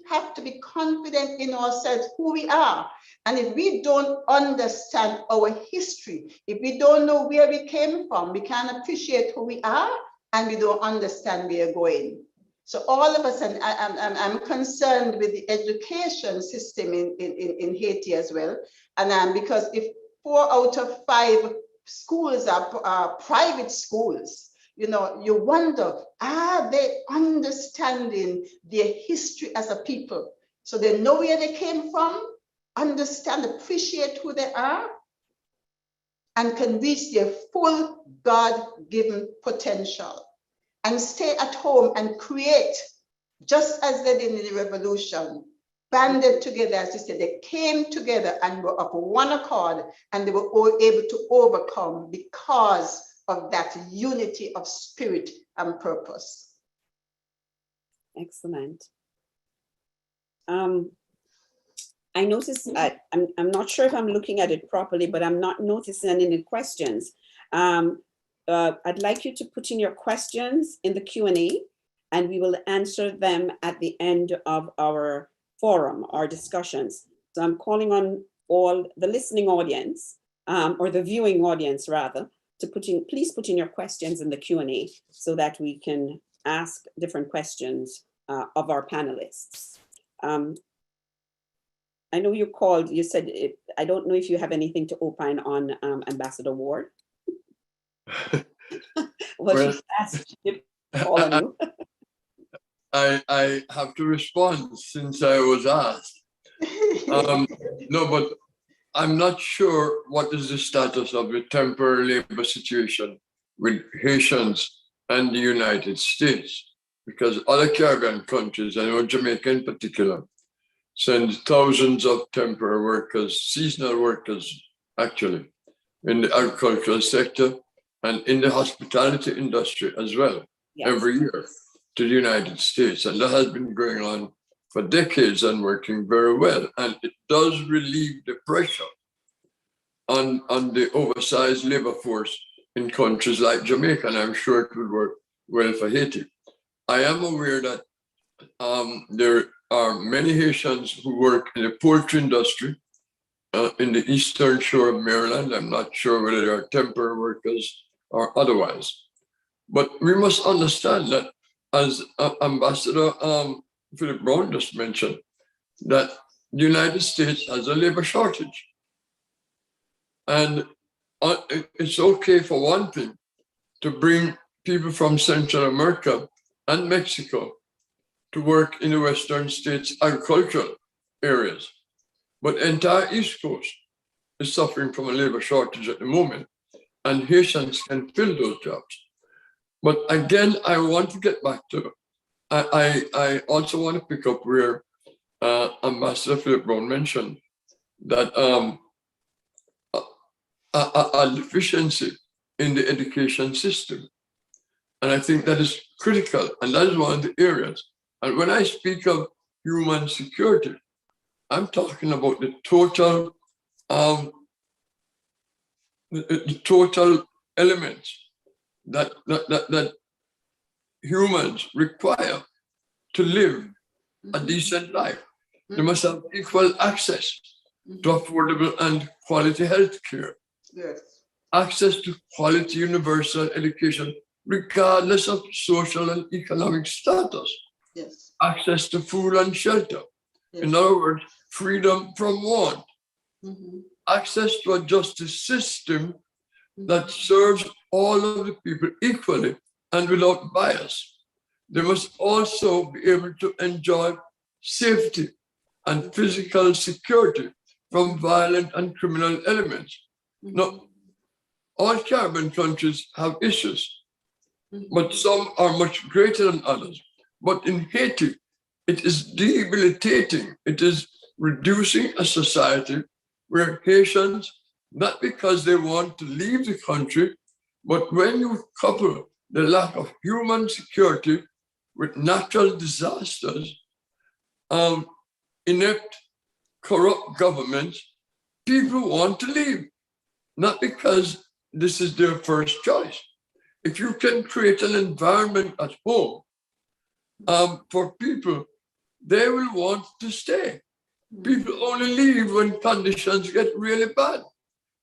have to be confident in ourselves, who we are. And if we don't understand our history, if we don't know where we came from, we can't appreciate who we are, and we don't understand where we're going. So all of us, and I'm concerned with the education system in Haiti as well. And because if 4 out of 5 schools are private schools, you wonder, are they understanding their history as a people? So they know where they came from, understand, appreciate who they are, and can reach their full God-given potential. And stay at home and create, just as they did in the revolution, banded together, as you said, they came together and were of one accord, and they were all able to overcome because of that unity of spirit and purpose. Excellent. I noticed, I'm not sure if I'm looking at it properly, but I'm not noticing any questions. I'd like you to put in your questions in the Q&A, and we will answer them at the end of our forum, our discussions. So I'm calling on all the listening audience, or the viewing audience rather, to please put in your questions in the Q&A so that we can ask different questions of our panelists. I know you called, you said, I don't know if you have anything to opine on Ambassador Ward. Well, asked to call on you. I have to respond since I was asked. No, but I'm not sure what is the status of the temporary labor situation with Haitians and the United States, because other Caribbean countries, I know Jamaica in particular, send thousands of temporary workers, seasonal workers, actually, in the agricultural sector and in the hospitality industry as well, yes, every year to the United States. And that has been going on for decades and working very well. And it does relieve the pressure on the oversized labor force in countries like Jamaica, and I'm sure it would work well for Haiti. I am aware that there are many Haitians who work in the poultry industry in the eastern shore of Maryland. I'm not sure whether they are temporary workers or otherwise. But we must understand that, as Ambassador Phillipp-Browne just mentioned, that the United States has a labor shortage. And it's okay for one thing to bring people from Central America and Mexico to work in the Western states' agricultural areas. But the entire East Coast is suffering from a labor shortage at the moment, and Haitians can fill those jobs. But again, I want to get back to, I also want to pick up where Ambassador Phillipp-Browne mentioned that a deficiency in the education system. And I think that is critical, and that is one of the areas. And when I speak of human security, I'm talking about the total elements that humans require to live a decent life. They must have equal access to affordable and quality health care. Yes. Access to quality universal education, regardless of social and economic status. Yes. Access to food and shelter. Yes. In other words, freedom from want. Access to a justice system that serves all of the people equally and without bias. They must also be able to enjoy safety and physical security from violent and criminal elements. Now, all Caribbean countries have issues, but some are much greater than others. But in Haiti, it is debilitating. It is reducing a society where Haitians, not because they want to leave the country, but when you couple the lack of human security with natural disasters, inept, corrupt governments, people want to leave, not because this is their first choice. If you can create an environment at home for people, they will want to stay. People only leave when conditions get really bad.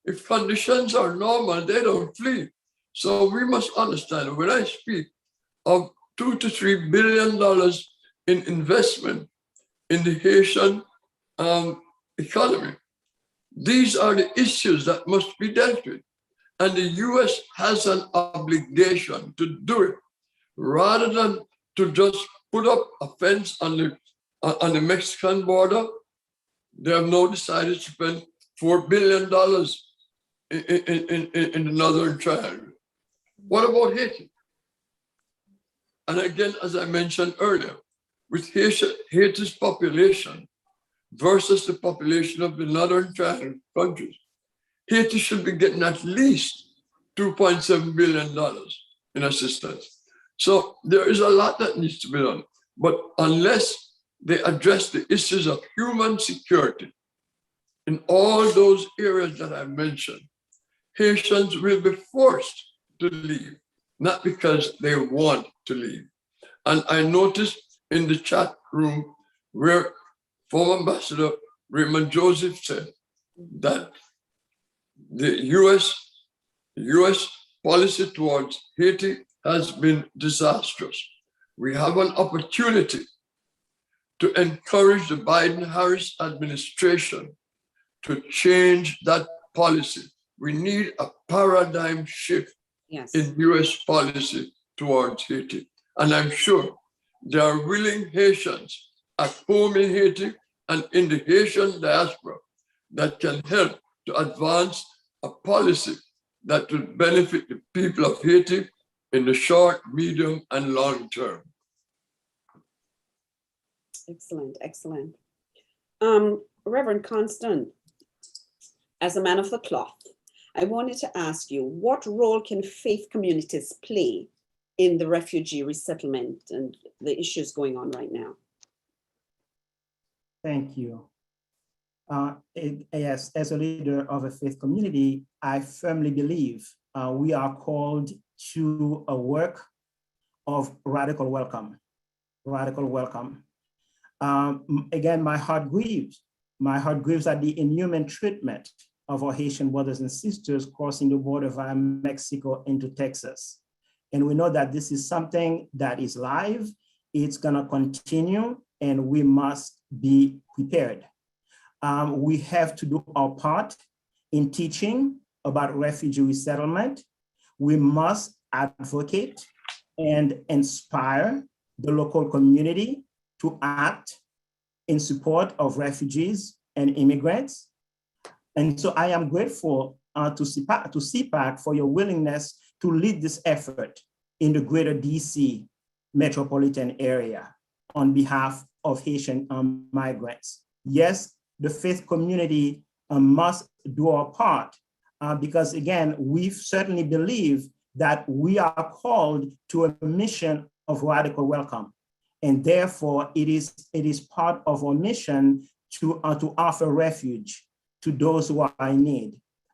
If conditions are normal, they don't flee. So we must understand, when I speak of $2 to $3 billion in investment in the Haitian economy, these are the issues that must be dealt with. And the US has an obligation to do it, rather than to just put up a fence on the Mexican border. They have now decided to spend $4 billion in the Northern Triangle. What about Haiti? And again, as I mentioned earlier, with Haiti's population versus the population of the Northern Triangle countries, Haiti should be getting at least $2.7 billion in assistance. So there is a lot that needs to be done. But unless they address the issues of human security in all those areas that I mentioned, Haitians will be forced to leave, not because they want to leave. And I noticed in the chat room where former Ambassador Raymond Joseph said that the US policy towards Haiti has been disastrous. We have an opportunity to encourage the Biden-Harris administration to change that policy. We need a paradigm shift in US policy towards Haiti. And I'm sure there are willing Haitians at home in Haiti and in the Haitian diaspora that can help to advance a policy that will benefit the people of Haiti in the short, medium, and long term. Excellent, excellent. Reverend Constant, as a man of the cloth, I wanted to ask you, what role can faith communities play in the refugee resettlement and the issues going on right now? Thank you. Yes, as a leader of a faith community, I firmly believe we are called to a work of radical welcome. Radical welcome. Again, my heart grieves. My heart grieves at the inhuman treatment of our Haitian brothers and sisters crossing the border via Mexico into Texas. And we know that this is something that is live, it's gonna continue, and we must be prepared. We have to do our part in teaching about refugee resettlement. We must advocate and inspire the local community to act in support of refugees and immigrants. And so I am grateful to C-PAC for your willingness to lead this effort in the greater DC metropolitan area on behalf of Haitian migrants. Yes, the faith community must do our part because again, we certainly believe that we are called to a mission of radical welcome. And therefore it is part of our mission to offer refuge to those who are in need.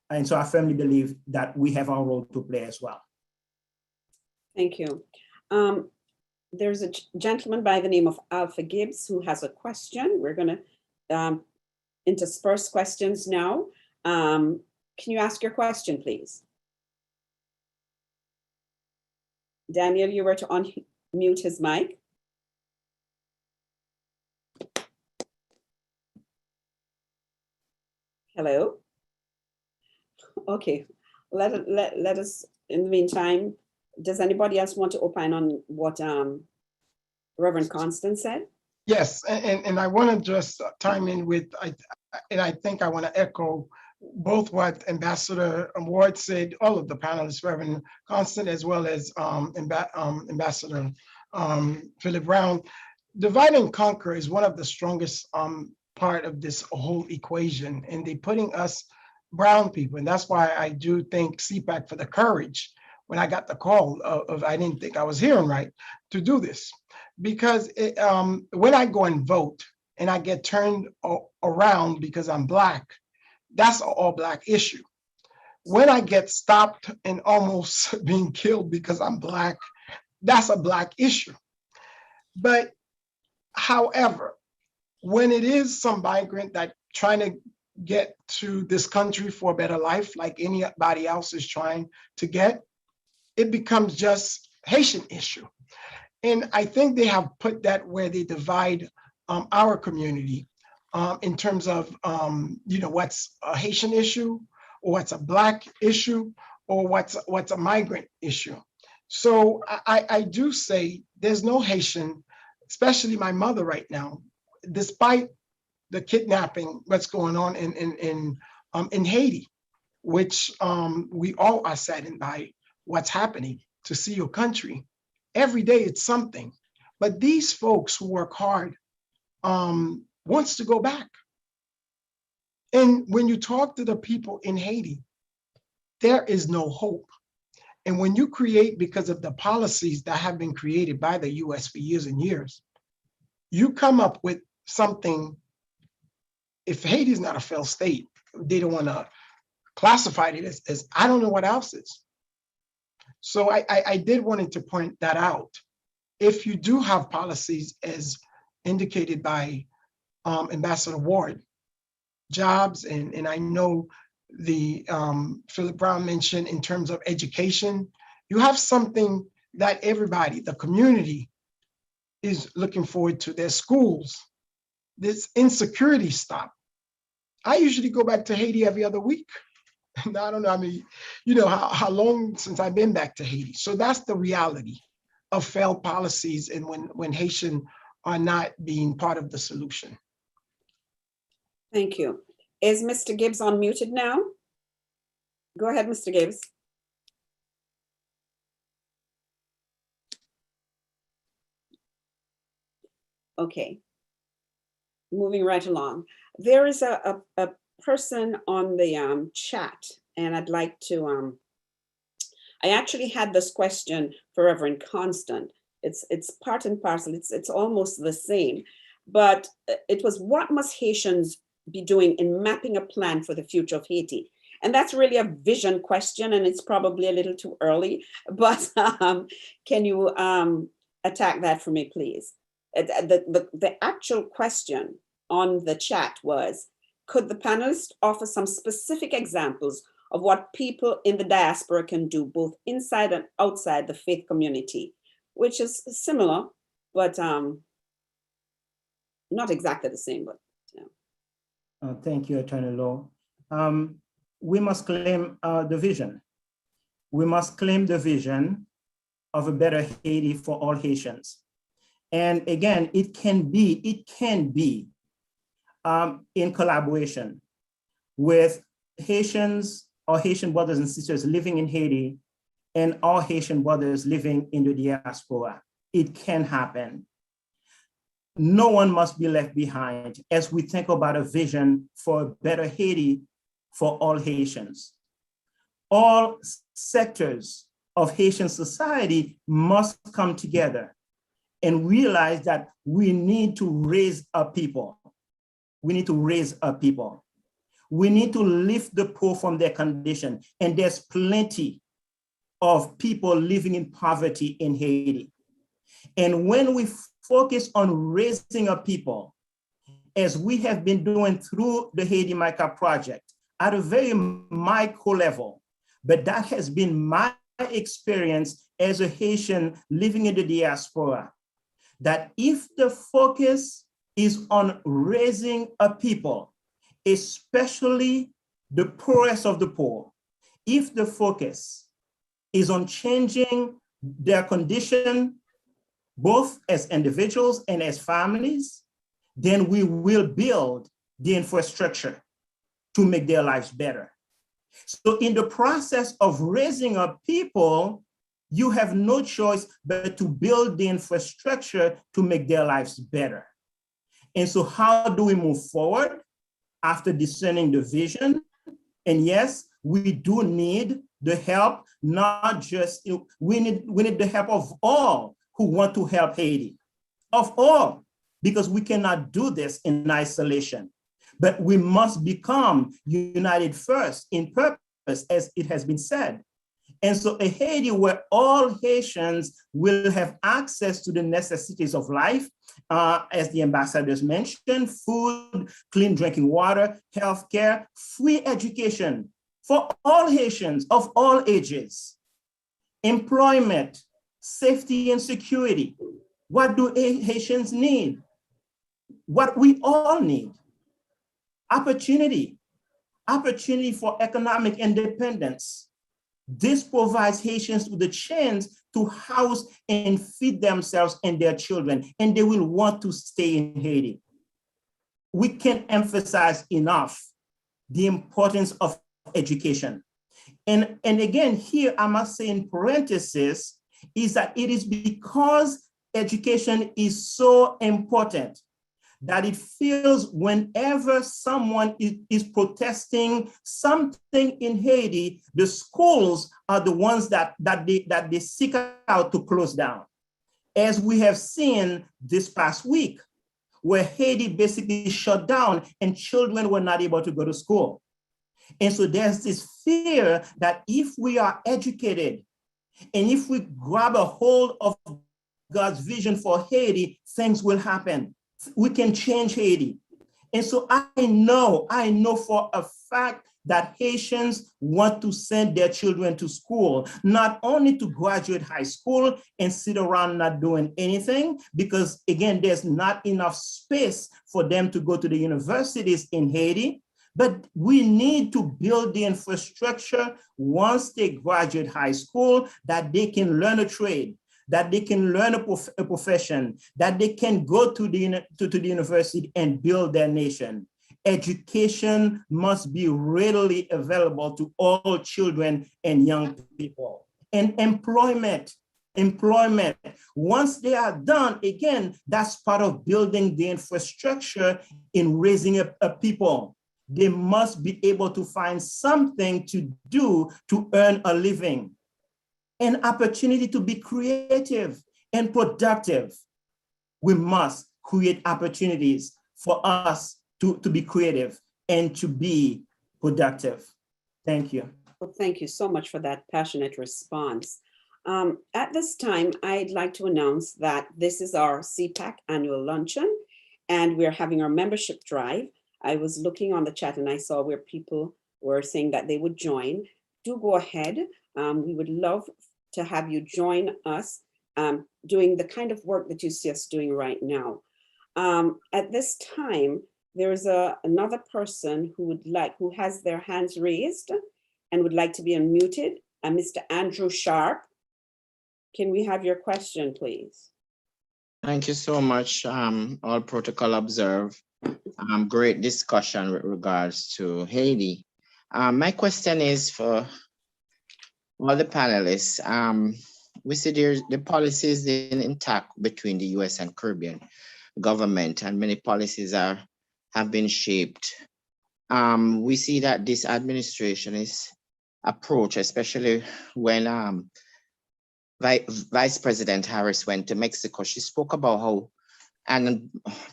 And so I firmly believe that we have our role to play as well. Thank you. There's a gentleman by the name of Alpha Gibbs who has a question. We're gonna intersperse questions now. Can you ask your question, please? Daniel, you were to unmute his mic. Hello? Okay, let us, in the meantime, does anybody else want to opine on what Reverend Constant said? Yes, and I want to just chime in with, I think I want to echo both what Ambassador Ward said, all of the panelists, Reverend Constant, as well as Ambassador Phillip-Browne. Divide and conquer is one of the strongest part of this whole equation, and they're putting us brown people, and that's why I do thank CPAC for the courage when I got the call of I didn't think I was hearing right to do this. Because when I go and vote and I get turned around because I'm Black, that's an all Black issue. When I get stopped and almost being killed because I'm Black, that's a Black issue. But however, when it is some migrant that trying to get to this country for a better life, like anybody else is trying to get, it becomes just Haitian issue. And I think they have put that where they divide our community in terms of, what's a Haitian issue, or what's a Black issue, or what's a migrant issue. So I do say there's no Haitian, especially my mother right now, despite the kidnapping, what's going on in Haiti, which we all are saddened by what's happening to see your country. Every day it's something, but these folks who work hard wants to go back. And when you talk to the people in Haiti, there is no hope. And when you create, because of the policies that have been created by the US for years and years, you come up with something. If Haiti is not a failed state, they don't want to classify it as I don't know what else is. So I did wanted to point that out. If you do have policies as indicated by Ambassador Ward, jobs, and I know the Phillip-Browne mentioned in terms of education, you have something that everybody, the community, is looking forward to. Their schools, this insecurity stop. I usually go back to Haiti every other week. I don't know, I mean, how long since I've been back to Haiti. So that's the reality of failed policies and when Haitian are not being part of the solution. Thank you. Is Mr. Gibbs unmuted now? Go ahead, Mr. Gibbs. Okay. Moving right along. There is a person on the chat, and I'd like to, I actually had this question for Reverend Constant. It's part and parcel, it's almost the same, but it was, what must Haitians be doing in mapping a plan for the future of Haiti? And that's really a vision question, and it's probably a little too early, but can you attack that for me, please? The actual question on the chat was, could the panelists offer some specific examples of what people in the diaspora can do both inside and outside the faith community, which is similar, but not exactly the same, but yeah. Thank you, Attorney Lowe. We must claim the vision. We must claim the vision of a better Haiti for all Haitians. And again, it can be in collaboration with Haitians or Haitian brothers and sisters living in Haiti and all Haitian brothers living in the diaspora. It can happen. No one must be left behind as we think about a vision for a better Haiti for all Haitians. All sectors of Haitian society must come together and realize that we need to raise our people. We need to raise our people. We need to lift the poor from their condition. And there's plenty of people living in poverty in Haiti. And when we focus on raising our people, as we have been doing through the Haiti Micah project at a very micro level, but that has been my experience as a Haitian living in the diaspora, that if the focus is on raising a people, especially the poorest of the poor, if the focus is on changing their condition, both as individuals and as families, then we will build the infrastructure to make their lives better. So in the process of raising up people, you have no choice but to build the infrastructure to make their lives better. And so how do we move forward after discerning the vision? And yes, we do need the help, not just, we need the help of all who want to help Haiti, of all, because we cannot do this in isolation. But we must become united first in purpose, as it has been said. And so a Haiti where all Haitians will have access to the necessities of life, as the ambassadors mentioned, food, clean drinking water, healthcare, free education for all Haitians of all ages, employment, safety and security. What do Haitians need? What we all need. Opportunity for economic independence. This provides Haitians with the chance to house and feed themselves and their children, and they will want to stay in Haiti. We can't emphasize enough the importance of education. And again, here I must say in parentheses, is that it is because education is so important that it feels whenever someone is protesting something in Haiti, the schools are the ones that they seek out to close down. As we have seen this past week, where Haiti basically shut down and children were not able to go to school. And so there's this fear that if we are educated and if we grab a hold of God's vision for Haiti, things will happen. We can change Haiti. And so I know for a fact that Haitians want to send their children to school, not only to graduate high school and sit around not doing anything, because again, there's not enough space for them to go to the universities in Haiti, but we need to build the infrastructure once they graduate high school that they can learn a trade, that they can learn a profession, that they can go to the university and build their nation. Education must be readily available to all children and young people. And employment. Once they are done, again, that's part of building the infrastructure in raising up people. They must be able to find something to do to earn a living. An opportunity to be creative and productive. We must create opportunities for us to be creative and to be productive. Thank you. Well, thank you so much for that passionate response. At this time, I'd like to announce that this is our C-PAC annual luncheon, and we're having our membership drive. I was looking on the chat and I saw where people were saying that they would join. Do go ahead. We would love to have you join us doing the kind of work that you see us doing right now. At this time, there is another person who has their hands raised and would like to be unmuted, Mr. Andrew Sharp. Can we have your question, please? Thank you so much. All protocol observed. Great discussion with regards to Haiti. My question is for all the panelists. We see the policies intact between the US and Caribbean government, and many policies have been shaped. We see that this administration is approach, especially when Vice President Harris went to Mexico, she spoke about how, and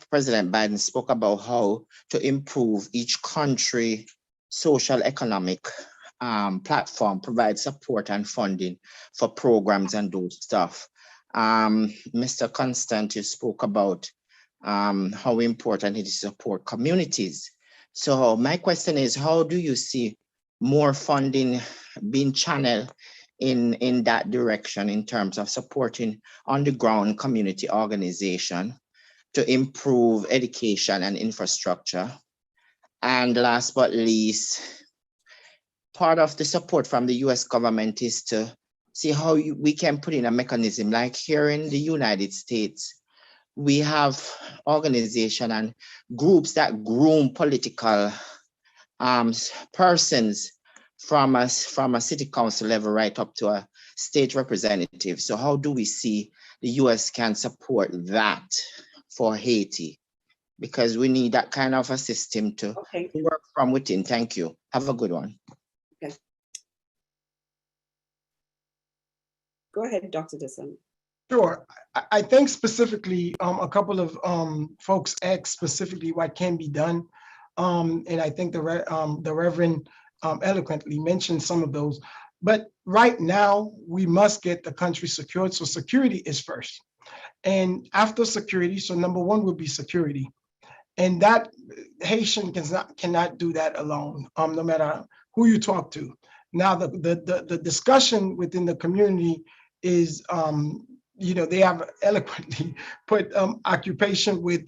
President Biden spoke about how to improve each country social economic platform, provide support and funding for programs and those stuff. Mr. Constant, you spoke about how important it is to support communities. So my question is, how do you see more funding being channeled in that direction in terms of supporting on the ground community organization to improve education and infrastructure? And last but least, part of the support from the US government is to see how we can put in a mechanism like here in the United States. we have organization and groups that groom political persons from a city council level right up to a state representative. So how do we see the US can support that for Haiti? Because we need that kind of a system to work from within. Thank you. Have a good one. Okay. Go ahead, Dr. DeSulme. Sure. I think specifically, a couple of folks asked specifically what can be done. And I think the Reverend eloquently mentioned some of those. But right now, we must get the country secured. So security is first. And after security, so number one would be security. And that Haitian cannot do that alone, no matter who you talk to. Now, the discussion within the community is, they have eloquently put occupation with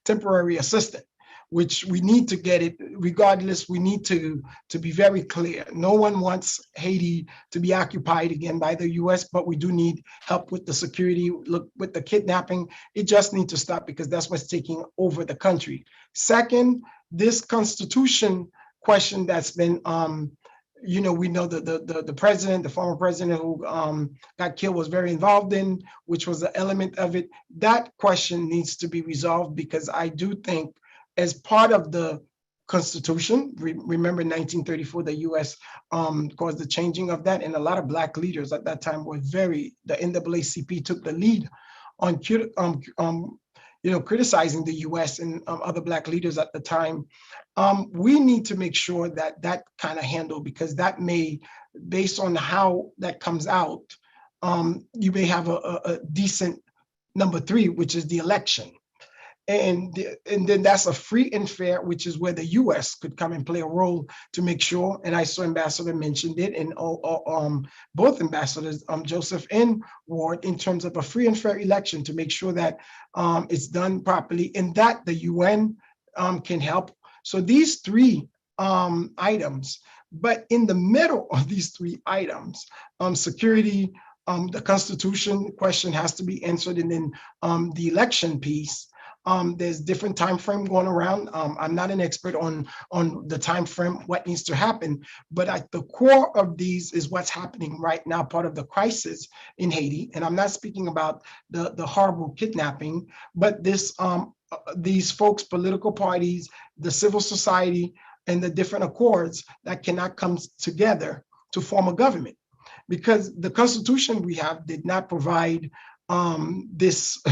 temporary assistant, which we need to get it. Regardless, we need to be very clear. No one wants Haiti to be occupied again by the US, but we do need help with the security, look with the kidnapping. It just needs to stop because that's what's taking over the country. Second, this constitution question that's been, we know the president, the former president who got killed was very involved in, which was an element of it. That question needs to be resolved because I do think as part of the Constitution, remember 1934, the US caused the changing of that, and a lot of Black leaders at that time were the NAACP took the lead on criticizing the US and other Black leaders at the time. We need to make sure that kind of handled, because that may, based on how that comes out, you may have a decent number 3, which is the election. And then that's a free and fair, which is where the US could come and play a role to make sure, and I saw Ambassador mentioned it, and both ambassadors, Joseph and Ward, in terms of a free and fair election to make sure that it's done properly and that the UN can help. So these 3 items, but in the middle of these 3 items, security, the Constitution question has to be answered, and then the election piece. There's different time frame going around. I'm not an expert on the time frame, what needs to happen, but at the core of these is what's happening right now, part of the crisis in Haiti. And I'm not speaking about the horrible kidnapping, but these folks, political parties, the civil society, and the different accords that cannot come together to form a government. Because the Constitution we have did not provide this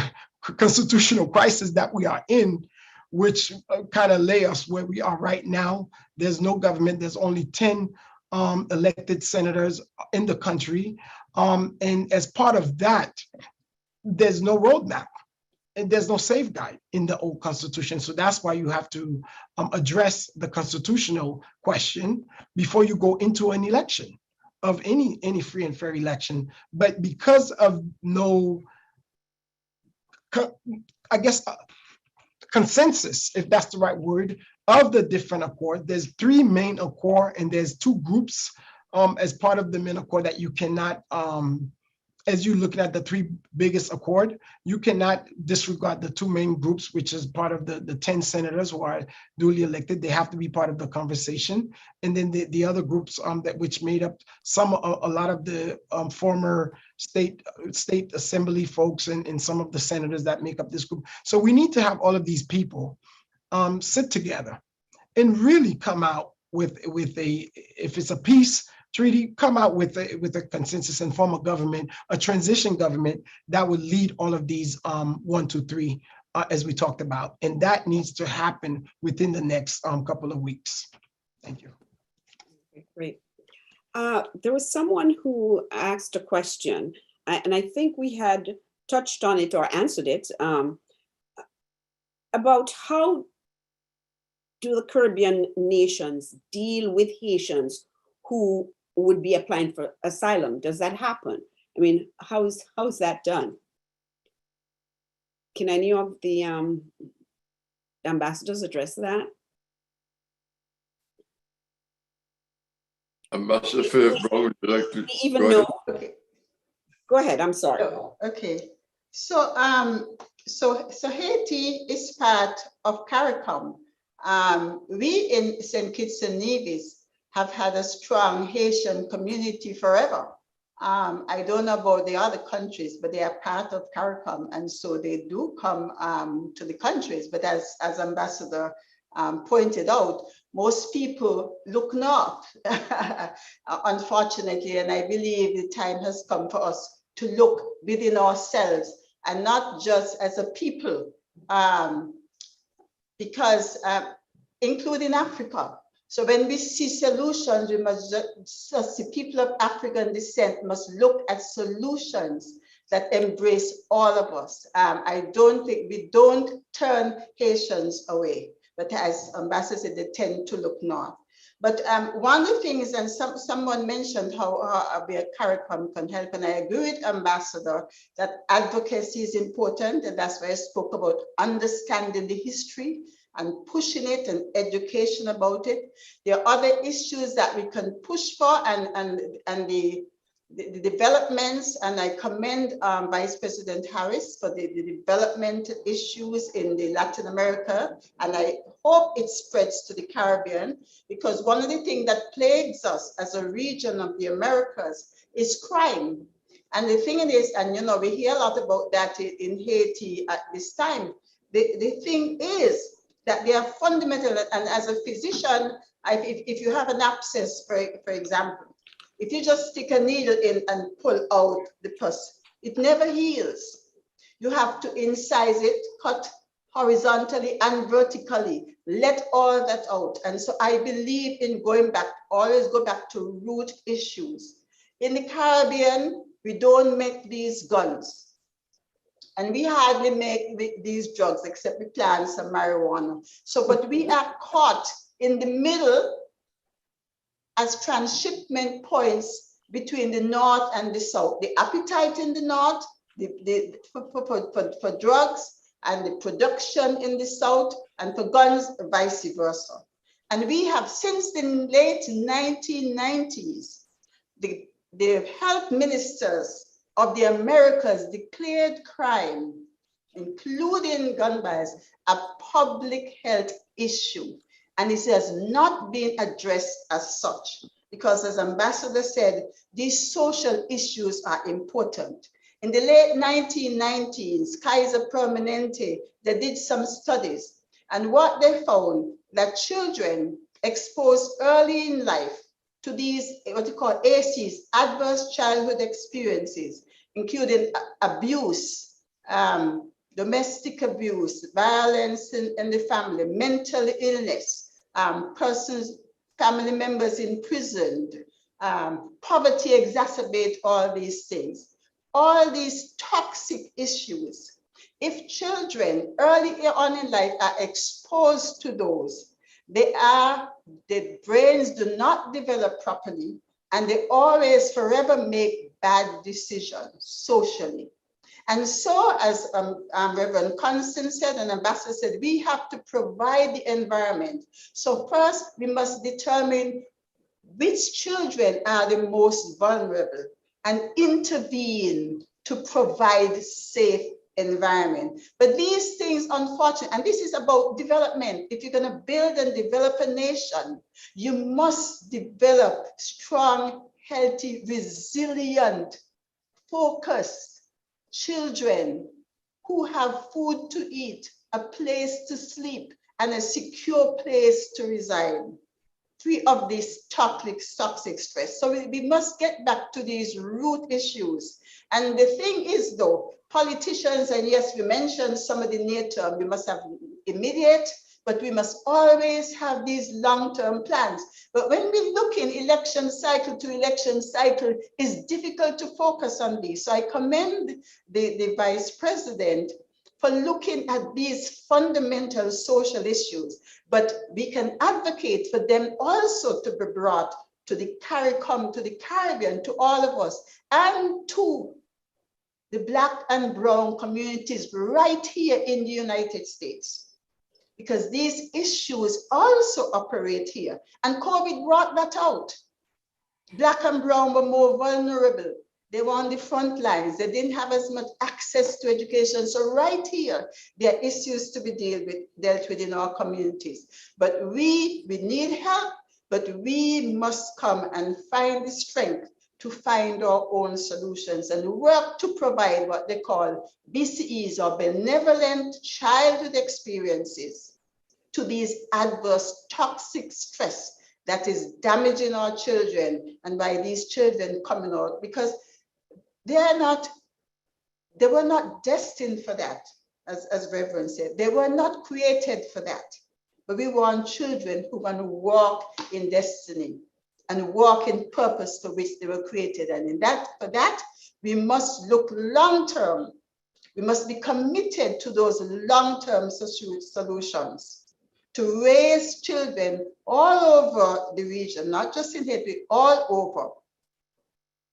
constitutional crisis that we are in, which kind of lay us where we are right now. There's no government. There's only 10 elected senators in the country. And as part of that, there's no roadmap and there's no safeguard in the old Constitution. So that's why you have to address the constitutional question before you go into an election of any free and fair election. But because of no, I guess, consensus, if that's the right word, of the different accords. There's 3 main accords and there's 2 groups as part of the main accord that you cannot, as you're looking at the 3 biggest accord, you cannot disregard the 2 main groups, which is part of the 10 senators who are duly elected. They have to be part of the conversation. And then the other groups which made up a lot of the former state assembly folks and some of the senators that make up this group. So we need to have all of these people sit together and really come out with if it's a peace treaty, come out with a consensus and form a government, a transition government that would lead all of these 1, 2, 3, as we talked about. And that needs to happen within the next couple of weeks. Thank you. Okay, great. There was someone who asked a question, and I think we had touched on it or answered it, about how do the Caribbean nations deal with Haitians who would be applying for asylum? Does that happen? I mean, how is that done? Can any of the ambassadors address that? Ambassador PHILLIP-BROWNE, would you like to even go know? ahead? Okay. Go ahead, I'm sorry. Okay. So So Haiti is part of CARICOM. We in St. Kitts and Nevis have had a strong Haitian community forever. I don't know about the other countries, but they are part of CARICOM, and so they do come to the countries. But as Ambassador pointed out, most people look north, unfortunately, and I believe the time has come for us to look within ourselves and not just as a people, because including Africa. So when we see solutions, we must just the people of African descent must look at solutions that embrace all of us. I don't think we don't turn Haitians away, but as Ambassador said, they tend to look north. But one of the things, and someone mentioned how a CARICOM can help, and I agree with Ambassador that advocacy is important, and that's why I spoke about understanding the history and pushing it and education about it. There are other issues that we can push for, and the developments, and I commend Vice President Harris for the development issues in the Latin America, and I hope it spreads to the Caribbean, because one of the things that plagues us as a region of the Americas is crime. And the thing is, and you know, we hear a lot about that in Haiti at this time. The thing is that they are fundamental, and as a physician, if you have an abscess, for example, if you just stick a needle in and pull out the pus, it never heals. You have to incise it, cut horizontally and vertically, let all that out. And so I believe in going back, always go back to root issues. In the Caribbean, we don't make these guns. And we hardly make these drugs, except we plant some marijuana. So, but we are caught in the middle as transshipment points between the North and the South. The appetite in the North for drugs, and the production in the South, and for guns, vice versa. And we have, since the late 1990s, the health ministers of the Americas declared crime, including gun violence, a public health issue. And it has not been addressed as such, because as Ambassador said, these social issues are important. In the late 1990s, Kaiser Permanente, they did some studies, and what they found, that children exposed early in life to these, what you call ACEs, adverse childhood experiences, including abuse, domestic abuse, violence in the family, mental illness, family members imprisoned, poverty exacerbate all these things. All these toxic issues, if children early on in life are exposed to those, the brains do not develop properly, and they always forever make bad decisions socially. And so, as Reverend Constance said and Ambassador said, we have to provide the environment. So first, we must determine which children are the most vulnerable and intervene to provide safe environment. But these things, unfortunately, and this is about development. If you're going to build and develop a nation, you must develop strong, healthy, resilient, focused children who have food to eat, a place to sleep, and a secure place to reside, free of this toxic stress. So we must get back to these root issues. And the thing is, though, politicians, and yes, we mentioned some of the near term, we must have immediate, but we must always have these long-term plans. But when we look in election cycle to election cycle, it's difficult to focus on these. So I commend the Vice President for looking at these fundamental social issues, but we can advocate for them also to be brought to the CARICOM, to the Caribbean, to all of us, and to the Black and Brown communities right here in the United States. Because these issues also operate here. And COVID brought that out. Black and Brown were more vulnerable. They were on the front lines. They didn't have as much access to education. So right here, there are issues to be dealt with in our communities. But we need help, but we must come and find the strength to find our own solutions and work to provide what they call BCEs, or benevolent childhood experiences, to these adverse toxic stress that is damaging our children, and by these children coming out, because they were not destined for that, as Reverend said. They were not created for that. But we want children who want to walk in destiny and walk in purpose for which they were created. And for that, we must look long-term. We must be committed to those long-term solutions to raise children all over the region, not just in Haiti, all over,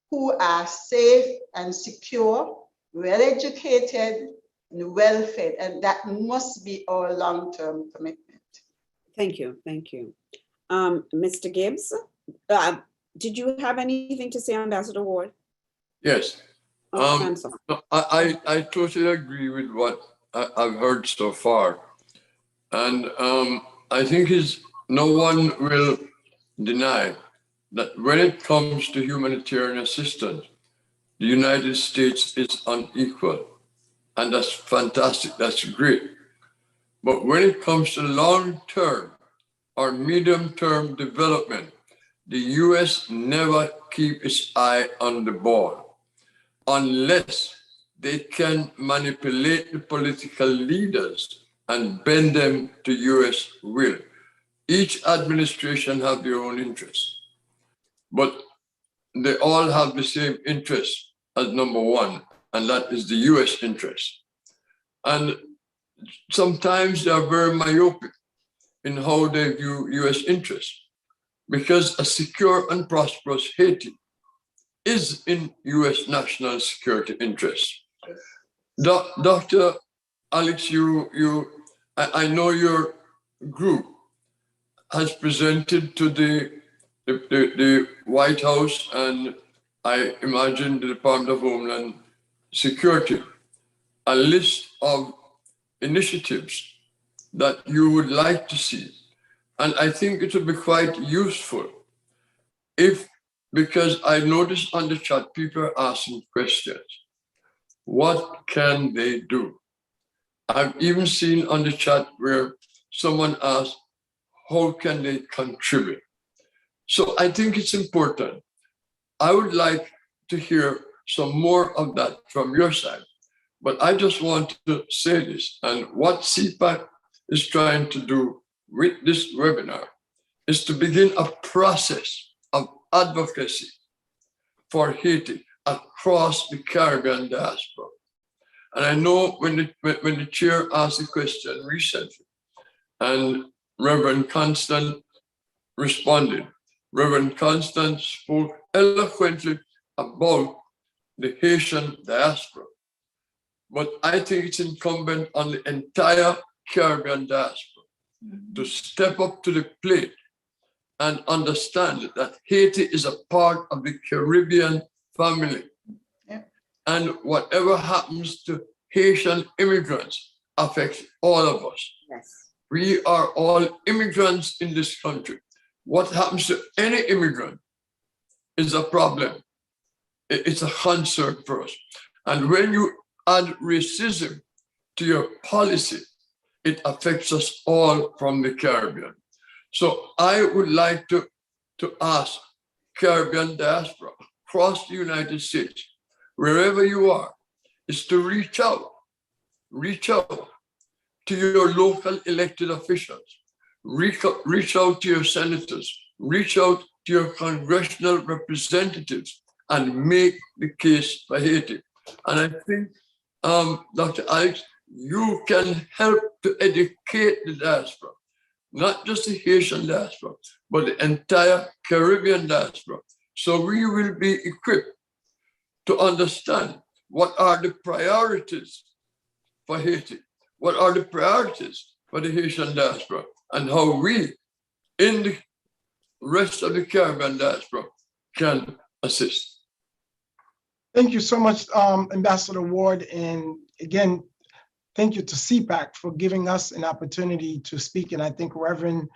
who are safe and secure, well-educated, and well-fed. And that must be our long-term commitment. Thank you. Thank you. Mr. Gibbs, did you have anything to say, Ambassador Ward? Yes. I'm sorry. I totally agree with what I've heard so far. And I think no one will deny that when it comes to humanitarian assistance, the United States is unequal. And that's fantastic, that's great. But when it comes to long-term or medium-term development, the US never keep its eye on the ball unless they can manipulate the political leaders and bend them to US will. Each administration have their own interests, but they all have the same interest as number one, and that is the US interest. And sometimes they are very myopic in how they view US interests, because a secure and prosperous Haiti is in US national security interests. Dr. ALIX, I know your group has presented to the White House, and I imagine the Department of Homeland Security, a list of initiatives that you would like to see. And I think it would be quite useful because I noticed on the chat, people are asking questions. What can they do? I've even seen on the chat where someone asked, how can they contribute? So I think it's important. I would like to hear some more of that from your side, but I just want to say this, and what C-PAC is trying to do with this webinar is to begin a process of advocacy for Haiti across the Caribbean diaspora. And I know when the chair asked the question recently, and Reverend Constant responded, Reverend Constant spoke eloquently about the Haitian diaspora. But I think it's incumbent on the entire Caribbean diaspora to step up to the plate and understand that Haiti is a part of the Caribbean family. Yeah. And whatever happens to Haitian immigrants affects all of us. Yes. We are all immigrants in this country. What happens to any immigrant is a problem. It's a concern for us. And when you add racism to your policy, it affects us all from the Caribbean. So I would like to ask Caribbean diaspora across the United States, wherever you are, is to reach out to your local elected officials, reach out to your senators, reach out to your congressional representatives, and make the case for Haiti. And I think, Dr. ALIX, you can help to educate the diaspora, not just the Haitian diaspora, but the entire Caribbean diaspora. So we will be equipped to understand what are the priorities for Haiti, what are the priorities for the Haitian diaspora, and how we in the rest of the Caribbean diaspora can assist. Thank you so much, Ambassador Ward. And again, thank you to CPAC for giving us an opportunity to speak. And I think Reverend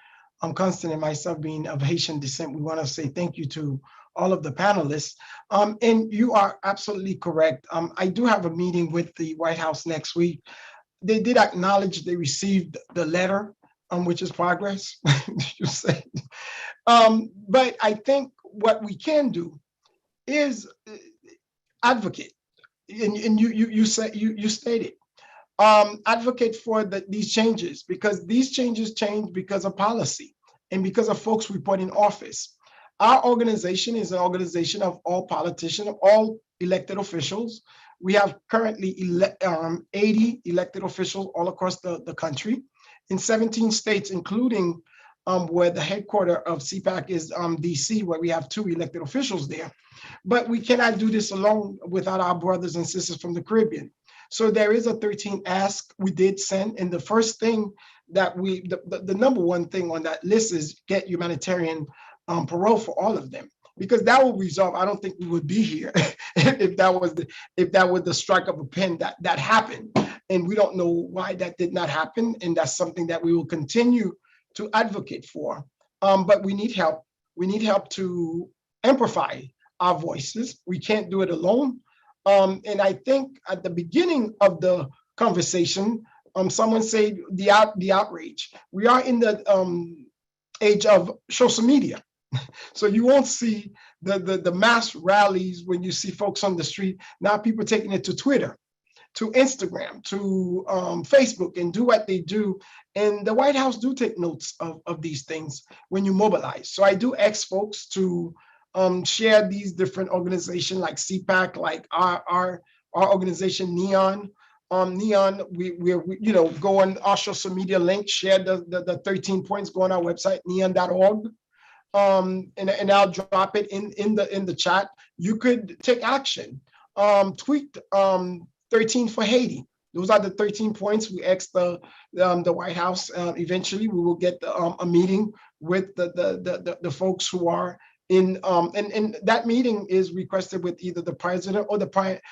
Constant and myself being of Haitian descent, we want to say thank you to all of the panelists. And you are absolutely correct. I do have a meeting with the White House next week. They did acknowledge they received the letter, which is progress, you say. But I think what we can do is advocate, and you stated, advocate for these changes, because these changes change because of policy and because of folks we put in office. Our organization is an organization of all politicians, all elected officials. We have currently 80 elected officials all across the country in 17 states, including where the headquarters of CPAC is DC, where we have 2 elected officials there. But we cannot do this alone without our brothers and sisters from the Caribbean. So there is a 13 ask we did send. And the first thing that the number one thing on that list is get humanitarian parole for all of them, because that will resolve. I don't think we would be here if that was the strike of a pen that happened. And we don't know why that did not happen. And that's something that we will continue to advocate for. But we need help. We need help to amplify our voices. We can't do it alone. And I think at the beginning of the conversation, someone said the outrage. We are in the age of social media. So you won't see the mass rallies when you see folks on the street. Now people taking it to Twitter, to Instagram, to Facebook, and do what they do. And the White House do take notes of these things when you mobilize. So I do ask folks to share these different organizations like CPAC, like our organization Neon. Neon, we go on our social media link, share the 13 points, go on our website, neon.org. And I'll drop it in the chat. You could take action. Tweet 13 for Haiti. Those are the 13 points. We asked the White House. Eventually, we will get a meeting with the folks who are in. And that meeting is requested with either the president or the president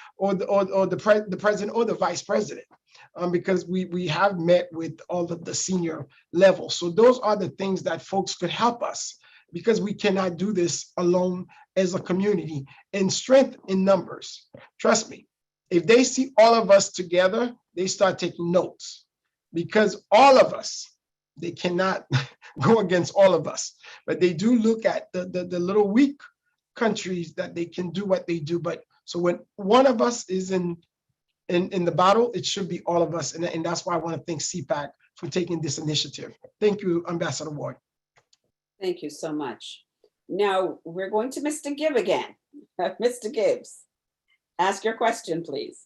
or the vice president, because we have met with all of the senior levels. So those are the things that folks could help us, because we cannot do this alone as a community. And strength in numbers. Trust me, if they see all of us together, they start taking notes, because all of us, they cannot go against all of us, but they do look at the little weak countries that they can do what they do. But so when one of us is in the battle, it should be all of us. And that's why I want to thank CPAC for taking this initiative. Thank you, Ambassador Ward. Thank you so much. Now we're going to Mr. Gibb again. Mr. Gibbs, ask your question, please.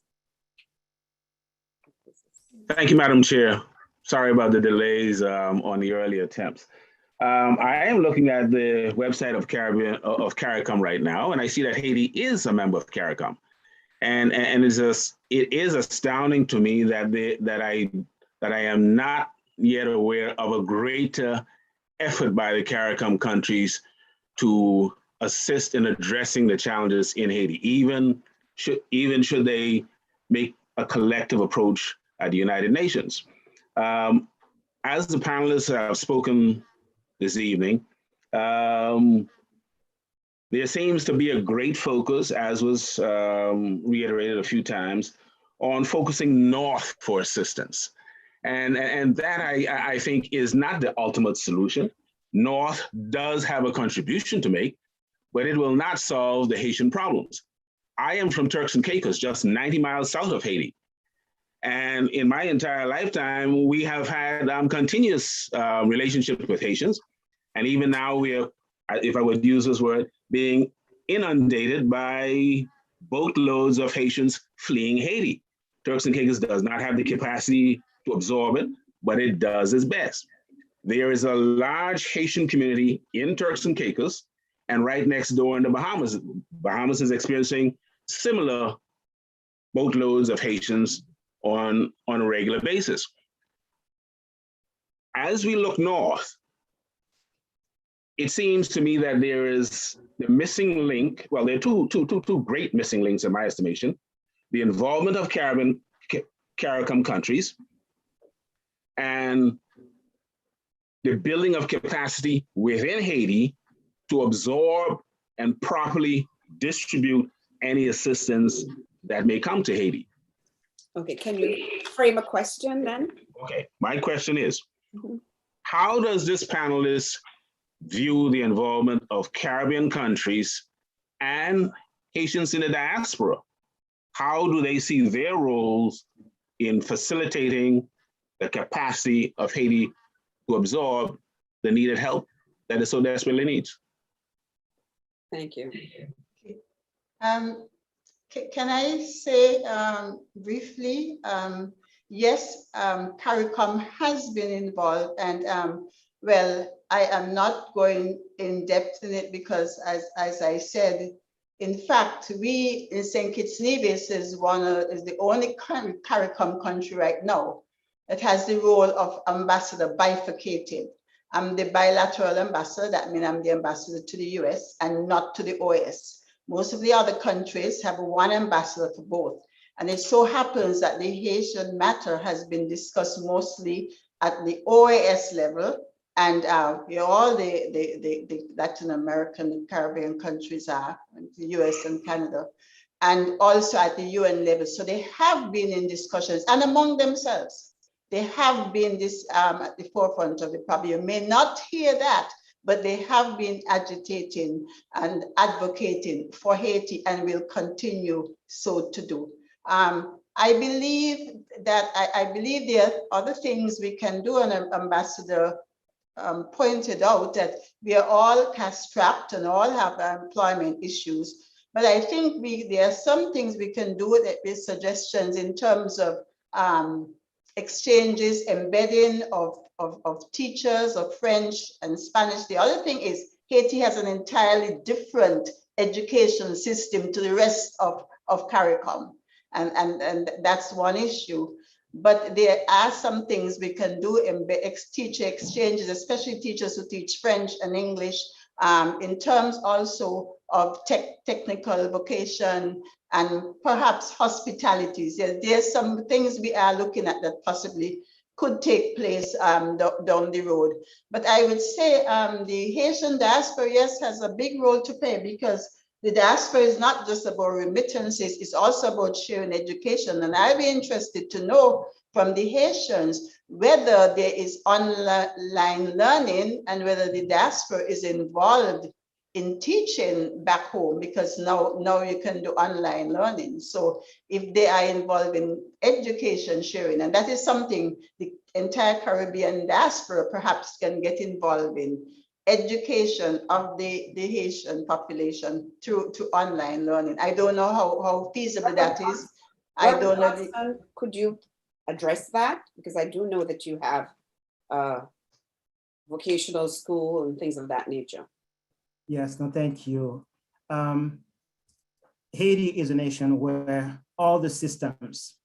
Thank you, Madam Chair. Sorry about the delays on the early attempts. I am looking at the website of CARICOM right now, and I see that Haiti is a member of CARICOM, and it is astounding to me that I am not yet aware of a greater effort by the CARICOM countries to assist in addressing the challenges in Haiti, even should they make a collective approach at the United Nations. As the panelists have spoken this evening, there seems to be a great focus, as was reiterated a few times, on focusing north for assistance. And that I think is not the ultimate solution. North does have a contribution to make, but it will not solve the Haitian problems. I am from Turks and Caicos, just 90 miles south of Haiti. And in my entire lifetime, we have had continuous relationships with Haitians. And even now we are, if I would use this word, being inundated by boatloads of Haitians fleeing Haiti. Turks and Caicos does not have the capacity to absorb it, but it does its best. There is a large Haitian community in Turks and Caicos, and right next door in the Bahamas. Bahamas is experiencing similar boatloads of Haitians on a regular basis. As we look north, it seems to me that there is the missing link. Well, there are two great missing links in my estimation: the involvement of CARICOM countries and the building of capacity within Haiti to absorb and properly distribute any assistance that may come to Haiti. Okay, can you frame a question then? Okay, my question is, how does this panelist view the involvement of Caribbean countries and Haitians in the diaspora? How do they see their roles in facilitating the capacity of Haiti to absorb the needed help that it so desperately needs? Thank you. Can I say briefly, yes, CARICOM has been involved, and well, I am not going in depth in it because, as I said, in fact, we in St. Kitts Nevis is the only CARICOM country right now that has the role of ambassador bifurcated. I'm the bilateral ambassador. That means I'm the ambassador to the US and not to the OAS. Most of the other countries have one ambassador for both. And it so happens that the Haitian matter has been discussed mostly at the OAS level, and all the Latin American, Caribbean countries are, the US and Canada, and also at the UN level. So they have been in discussions, and among themselves, they have been at the forefront of the problem. You may not hear that, but they have been agitating and advocating for Haiti and will continue so to do. I believe that I believe there are other things we can do, and Ambassador pointed out that we are all cash-strapped and all have employment issues. But I think there are some things we can do with suggestions in terms of exchanges, embedding of teachers of French and Spanish. The other thing is Haiti has an entirely different education system to the rest of CARICOM. And that's one issue. But there are some things we can do in teacher exchanges, especially teachers who teach French and English, in terms also of technical vocation and perhaps hospitalities. There's some things we are looking at that possibly could take place down the road. But I would say the Haitian diaspora, yes, has a big role to play, because the diaspora is not just about remittances, it's also about sharing education. And I'd be interested to know from the Haitians whether there is online learning and whether the diaspora is involved in teaching back home, because now you can do online learning. So if they are involved in education sharing, and that is something the entire Caribbean diaspora perhaps can get involved in, education of the Haitian population to online learning. I don't know how feasible that is. I don't know. Could you address that? Because I do know that you have vocational school and things of that nature. Yes, no, thank you. Haiti is a nation where all the systems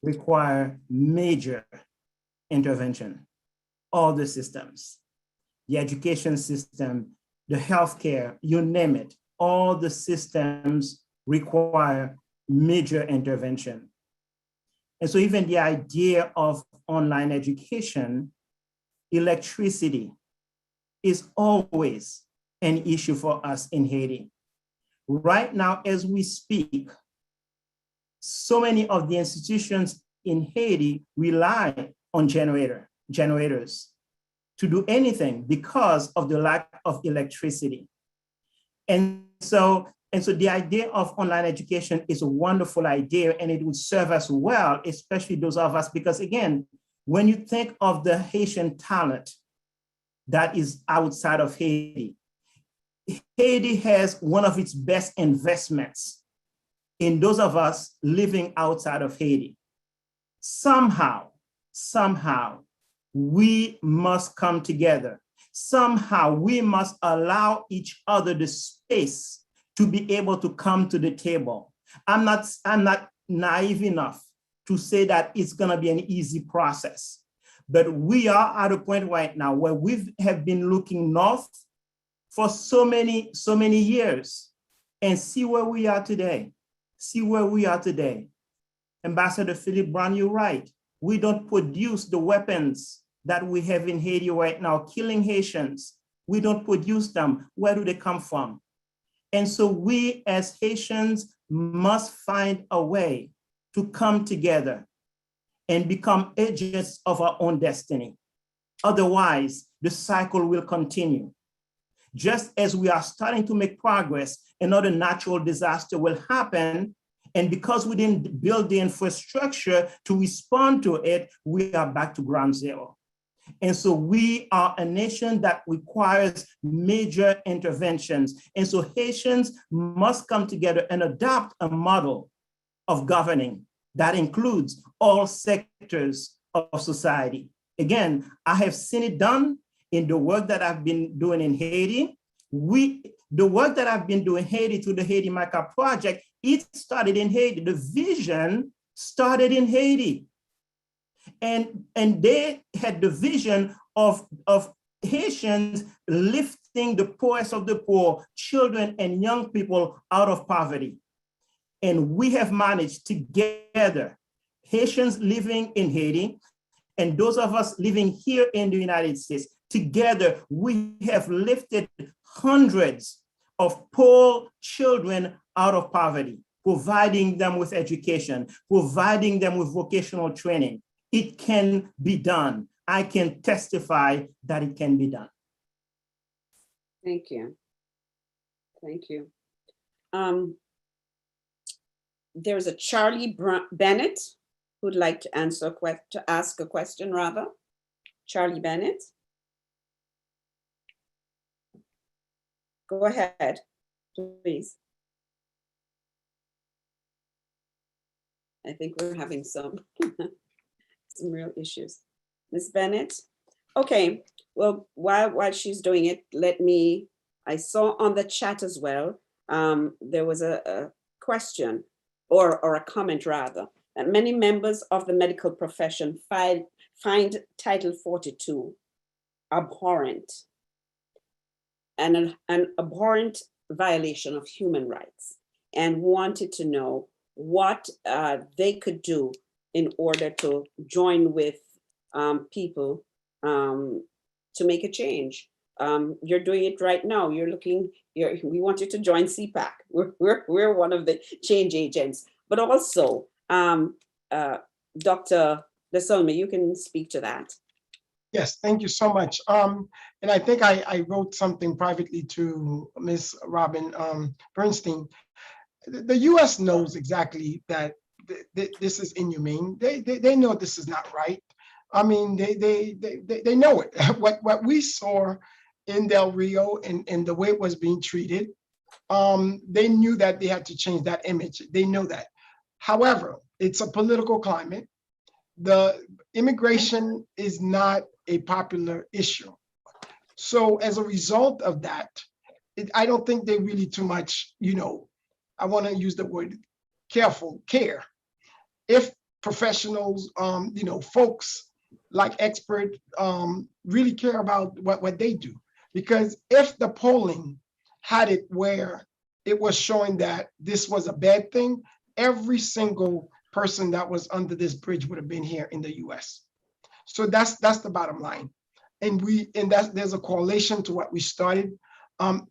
require major intervention, all the systems. The education system, the healthcare, you name it, all the systems require major intervention. And so even the idea of online education, electricity is always an issue for us in Haiti. Right now, as we speak, so many of the institutions in Haiti rely on generators to do anything because of the lack of electricity. And so the idea of online education is a wonderful idea, and it would serve us well, especially those of us, because again, when you think of the Haitian talent that is outside of Haiti, Haiti has one of its best investments in those of us living outside of Haiti. Somehow, we must come together. Somehow we must allow each other the space to be able to come to the table. I'm not naive enough to say that it's gonna be an easy process, but we are at a point right now where we have been looking north for so many years, and see where we are today. See where we are today. Ambassador Phillippe-Browne, you're right. We don't produce the weapons that we have in Haiti right now, killing Haitians. We don't produce them. Where do they come from? And so we as Haitians must find a way to come together and become agents of our own destiny. Otherwise, the cycle will continue. Just as we are starting to make progress, another natural disaster will happen. And because we didn't build the infrastructure to respond to it, we are back to ground zero. And so we are a nation that requires major interventions. And so Haitians must come together and adopt a model of governing that includes all sectors of society. Again, I have seen it done in the work that I've been doing in Haiti. The work that I've been doing in Haiti through the Haiti Micah project, it started in Haiti. The vision started in Haiti. And they had the vision of Haitians lifting the poorest of the poor, children and young people out of poverty. And we have managed together, Haitians living in Haiti and those of us living here in the United States, together we have lifted hundreds of poor children out of poverty, providing them with education, providing them with vocational training. It can be done. I can testify that it can be done. Thank you. Thank you. There's a Charlie Bennett who'd like to ask a question rather. Charlie Bennett. Go ahead, please. I think we're having some real issues. Ms. Bennett? Okay, well, while she's doing it, I saw on the chat as well, there was a question or a comment rather, that many members of the medical profession find Title 42 abhorrent and an abhorrent violation of human rights, and wanted to know what they could do in order to join with people to make a change. You're doing it right now. We want you to join C-PAC. We're one of the change agents, but also Dr. DESULME, you can speak to that. Yes, thank you so much. And I think I wrote something privately to Ms. Robin Bernstein. The US knows exactly that this is inhumane. They know this is not right. I mean, they know it. What we saw in Del Rio and the way it was being treated, they knew that they had to change that image. They know that. However, it's a political climate. The immigration is not a popular issue. So as a result of that, I don't think they really too much, I want to use the word careful, care. If professionals, folks like expert really care about what they do. Because if the polling had it where it was showing that this was a bad thing, every single person that was under this bridge would have been here in the US. So that's the bottom line. And there's a correlation to what we started.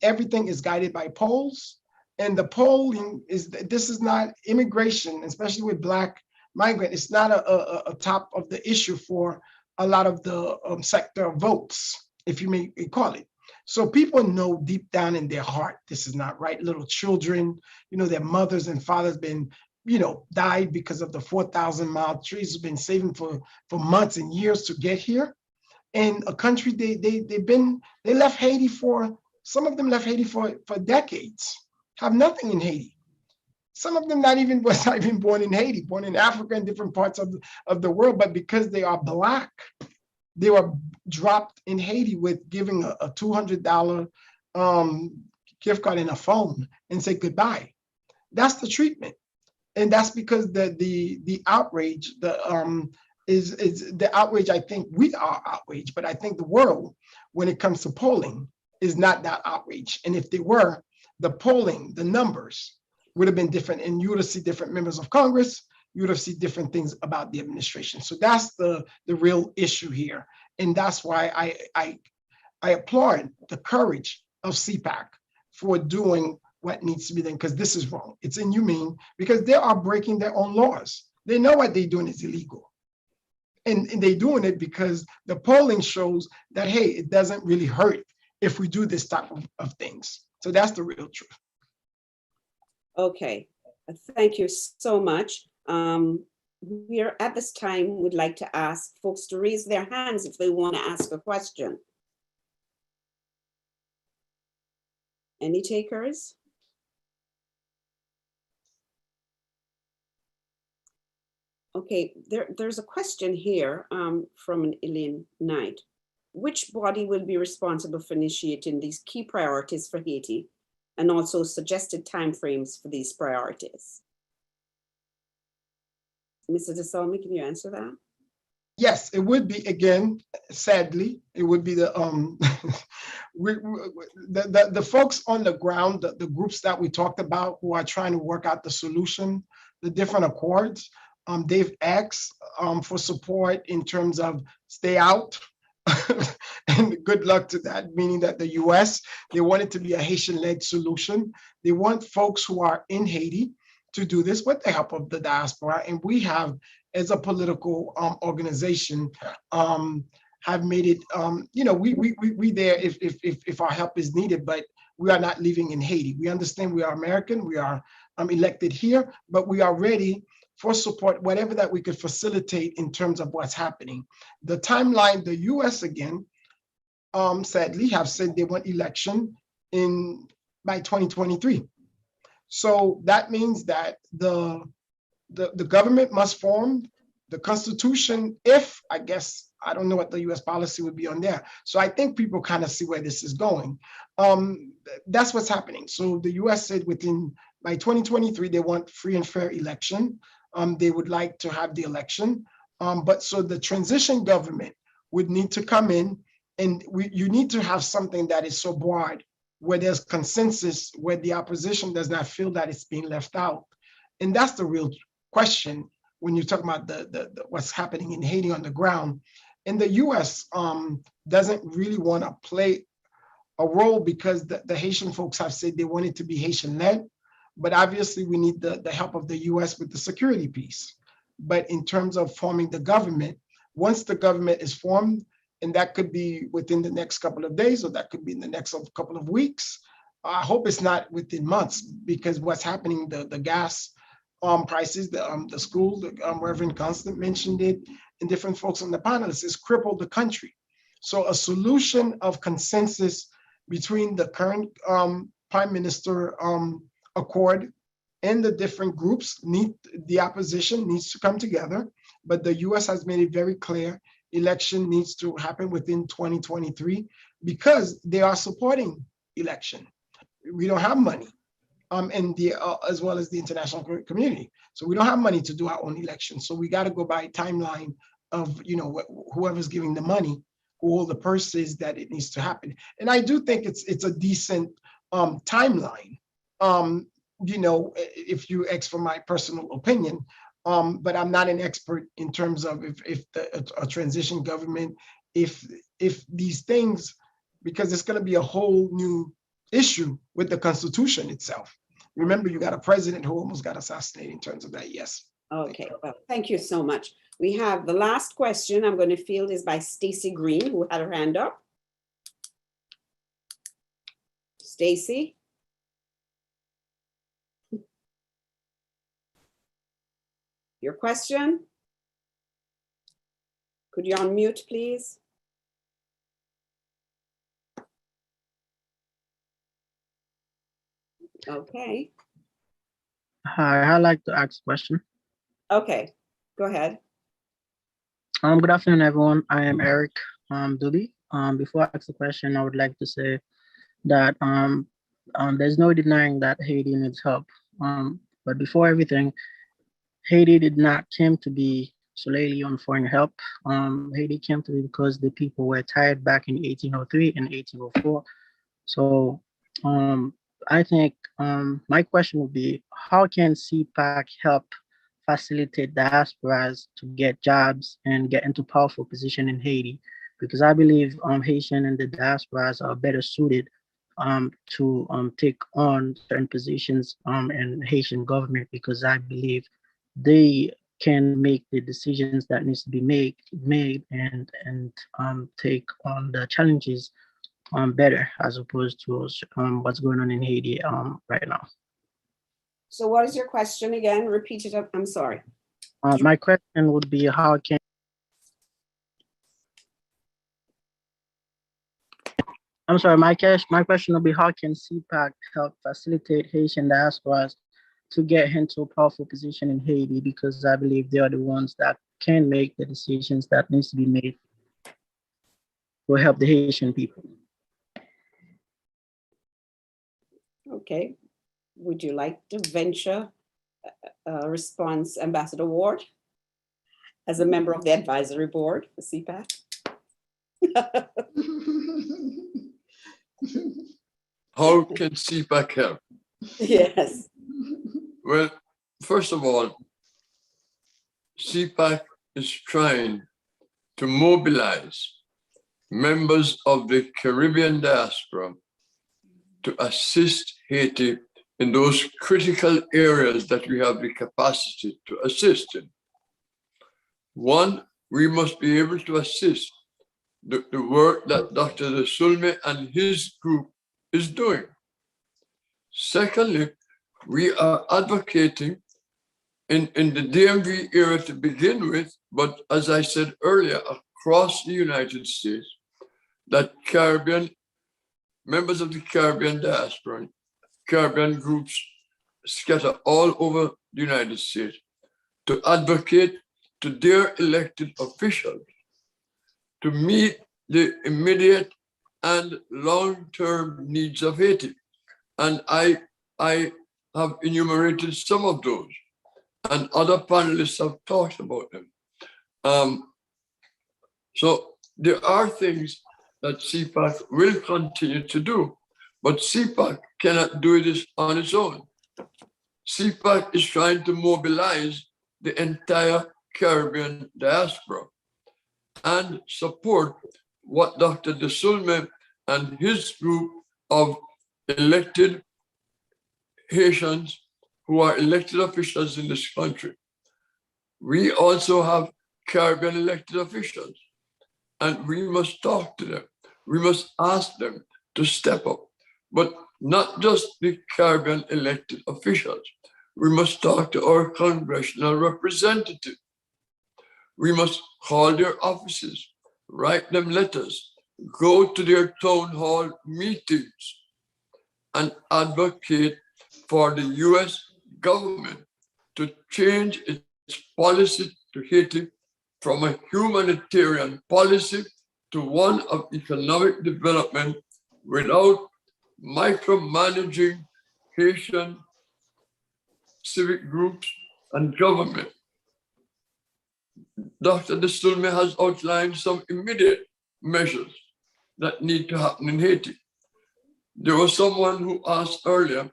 Everything is guided by polls. And the polling this is not immigration, especially with Black migrant. It's not a top of the issue for a lot of the sector votes, if you may call it. So people know deep down in their heart, this is not right. Little children, their mothers and fathers been, died because of the 4,000-mile trees have been saving for months and years to get here. And a country, they left Haiti some of them left Haiti for decades, have nothing in Haiti. Some of them was not even born in Haiti, born in Africa and different parts of the world, but because they are Black, they were dropped in Haiti with giving a $200 gift card and a phone and say goodbye. That's the treatment. And that's because the outrage, is the outrage. I think we are outraged, but I think the world, when it comes to polling, is not that outrage. And if they were, the polling, the numbers would have been different, and you would have seen different members of Congress. You would have seen different things about the administration. So that's the real issue here. And that's why I applaud the courage of CPAC for doing what needs to be done, because this is wrong. It's inhumane, because they are breaking their own laws. They know what they're doing is illegal. And they're doing it because the polling shows that, hey, it doesn't really hurt if we do this type of things. So that's the real truth. Okay, thank you so much. We are at this time would like to ask folks to raise their hands if they want to ask a question. Any takers? Okay, there's a question here from an Elaine Knight. Which body will be responsible for initiating these key priorities for Haiti, and also suggested timeframes for these priorities? Mr. DESULME, can you answer that? Yes, it would be, again, sadly, it would be the the folks on the ground, the groups that we talked about who are trying to work out the solution, the different accords. They've asked for support in terms of stay out and good luck to that, meaning that the US, they want it to be a Haitian-led solution. They want folks who are in Haiti to do this with the help of the diaspora. And we have, as a political organization, have made it, we there if our help is needed, but we are not living in Haiti. We understand we are American, we are elected here, but we are ready for support, whatever that we could facilitate in terms of what's happening. The timeline, the US again, sadly have said they want election by 2023. So that means that the government must form, the Constitution, I don't know what the US policy would be on there. So I think people kind of see where this is going. That's what's happening. So the US said by 2023, they want free and fair election. They would like to have the election. But so the transition government would need to come in, and you need to have something that is so broad, where there's consensus, where the opposition does not feel that it's being left out. And that's the real question when you talk about what's happening in Haiti on the ground. And the US doesn't really want to play a role, because the Haitian folks have said they want it to be Haitian-led. But obviously we need the help of the US with the security piece. But in terms of forming the government, once the government is formed, and that could be within the next couple of days, or that could be in the next couple of weeks, I hope it's not within months, because what's happening, the gas prices, the school, Reverend Constant mentioned it, and different folks on the panelists, has crippled the country. So a solution of consensus between the current Prime Minister accord and the different groups, the opposition needs to come together. But the US has made it very clear election needs to happen within 2023, because they are supporting election. We don't have money, and as well as the international community. So we don't have money to do our own election. So we got to go by timeline of whoever's giving the money, who hold the purse is, that it needs to happen. And I do think it's a decent timeline. If you ask for my personal opinion, but I'm not an expert in terms of if a transition government, if these things, because it's going to be a whole new issue with the Constitution itself. Remember, you got a president who almost got assassinated in terms of that. Yes. Okay, well, thank you so much. We have the last question I'm going to field is by Stacy Green, who had her hand up. Stacy. Your question? Could you unmute, please? Okay. Hi, I'd like to ask a question. Okay, go ahead. Good afternoon, everyone. I am Eric Dooley. Before I ask the question, I would like to say that there's no denying that Haiti needs help. But before everything, Haiti did not come to be solely on foreign help. Haiti came to be because the people were tired back in 1803 and 1804 So I think my question would be, how can CPAC help facilitate diasporas to get jobs and get into powerful position in Haiti? Because I believe Haitian and the diasporas are better suited to take on certain positions in Haitian government, because I believe they can make the decisions that needs to be made and take on the challenges better, as opposed to what's going on in Haiti right now. So what is your question again? Repeat it up. I'm sorry. My question would be, how can my question would be, how can CPAC help facilitate Haitian diasporas to get into a powerful position in Haiti? Because I believe they are the ones that can make the decisions that needs to be made to help the Haitian people. Okay. Would you like to venture a response, Ambassador Ward, as a member of the advisory board for CPAC? How can CPAC help? Yes. Well, first of all, CPAC is trying to mobilize members of the Caribbean diaspora to assist Haiti in those critical areas that we have the capacity to assist in. One, we must be able to assist the work that Dr. DESULME and his group is doing. Secondly, we are advocating in the DMV area to begin with, but as I said earlier, across the United States, that members of the Caribbean diaspora, Caribbean groups scattered all over the United States, to advocate to their elected officials to meet the immediate and long-term needs of Haiti. And I have enumerated some of those, and other panelists have talked about them. So there are things that CPAC will continue to do, but CPAC cannot do this on its own. CPAC is trying to mobilize the entire Caribbean diaspora and support what Dr. DESULME and his group of elected Haitians who are elected officials in this country. We also have Caribbean elected officials, and we must talk to them. We must ask them to step up, but not just the Caribbean elected officials. We must talk to our congressional representatives. We must call their offices, write them letters, go to their town hall meetings, and advocate for the US government to change its policy to Haiti from a humanitarian policy to one of economic development without micromanaging Haitian civic groups and government. Dr. DESULME has outlined some immediate measures that need to happen in Haiti. There was someone who asked earlier,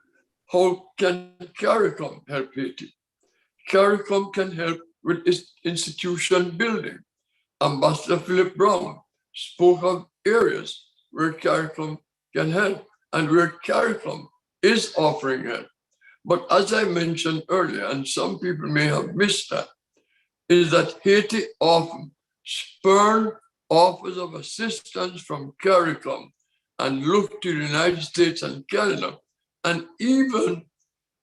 how can CARICOM help Haiti? CARICOM can help with institution building. Ambassador PHILLIP-BROWNE spoke of areas where CARICOM can help and where CARICOM is offering help. But as I mentioned earlier, and some people may have missed that, is that Haiti often spurn offers of assistance from CARICOM and look to the United States and Canada, and even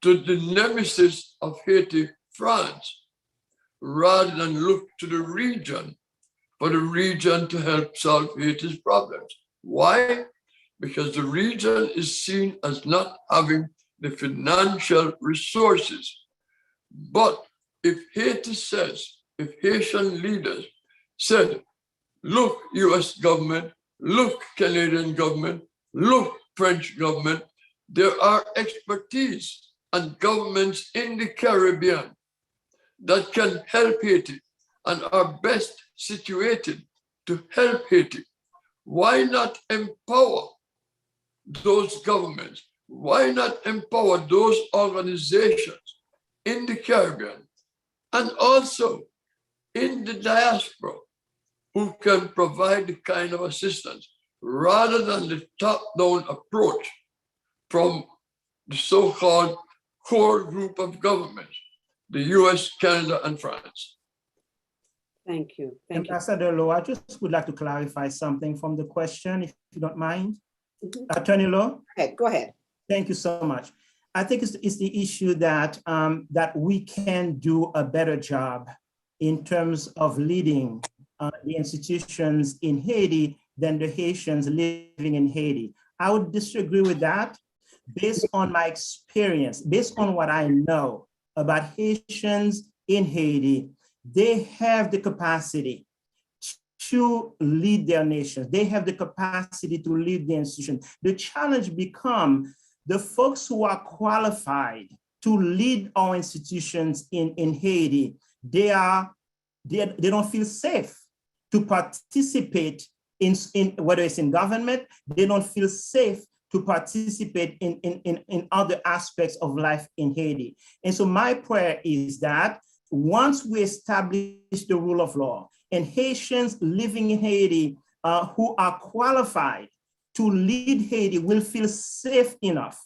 to the nemesis of Haiti, France, rather than look to the region for the region to help solve Haiti's problems. Why? Because the region is seen as not having the financial resources. But if Haiti says, if Haitian leaders said, look, US government, look, Canadian government, look, French government, there are expertise and governments in the Caribbean that can help Haiti and are best situated to help Haiti. Why not empower those governments? Why not empower those organizations in the Caribbean and also in the diaspora who can provide the kind of assistance rather than the top-down approach from the so-called core group of governments, the US, Canada, and France? Thank you. Thank you. Ambassador Lowe, I just would like to clarify something from the question, if you don't mind. Mhm. Attorney Lowe? Okay, go ahead. Thank you so much. I think it's the issue that, that we can do a better job in terms of leading the institutions in Haiti than the Haitians living in Haiti. I would disagree with that based on my experience, based on what I know about Haitians in Haiti. They have the capacity to lead their nations. They have the capacity to lead the institution. The challenge becomes the folks who are qualified to lead our institutions in Haiti. They don't feel safe to participate in whether it's in government. They don't feel safe to participate in other aspects of life in Haiti. And so my prayer is that once we establish the rule of law and Haitians living in Haiti who are qualified to lead Haiti will feel safe enough,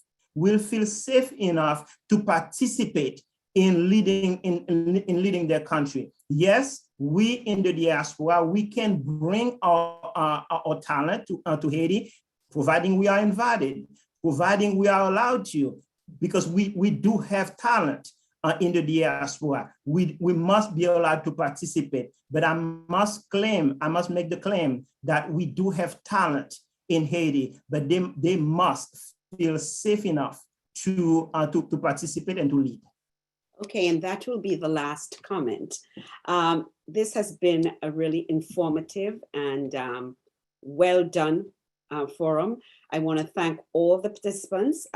to participate in leading their country. Yes, we in the diaspora, we can bring our talent to Haiti, providing we are invited, providing we are allowed to, because we do have talent in the diaspora. We must be allowed to participate, but I must make the claim that we do have talent in Haiti, but they must feel safe enough to participate and to lead. Okay, and that will be the last comment. This has been a really informative and well done forum. I want to thank all the participants.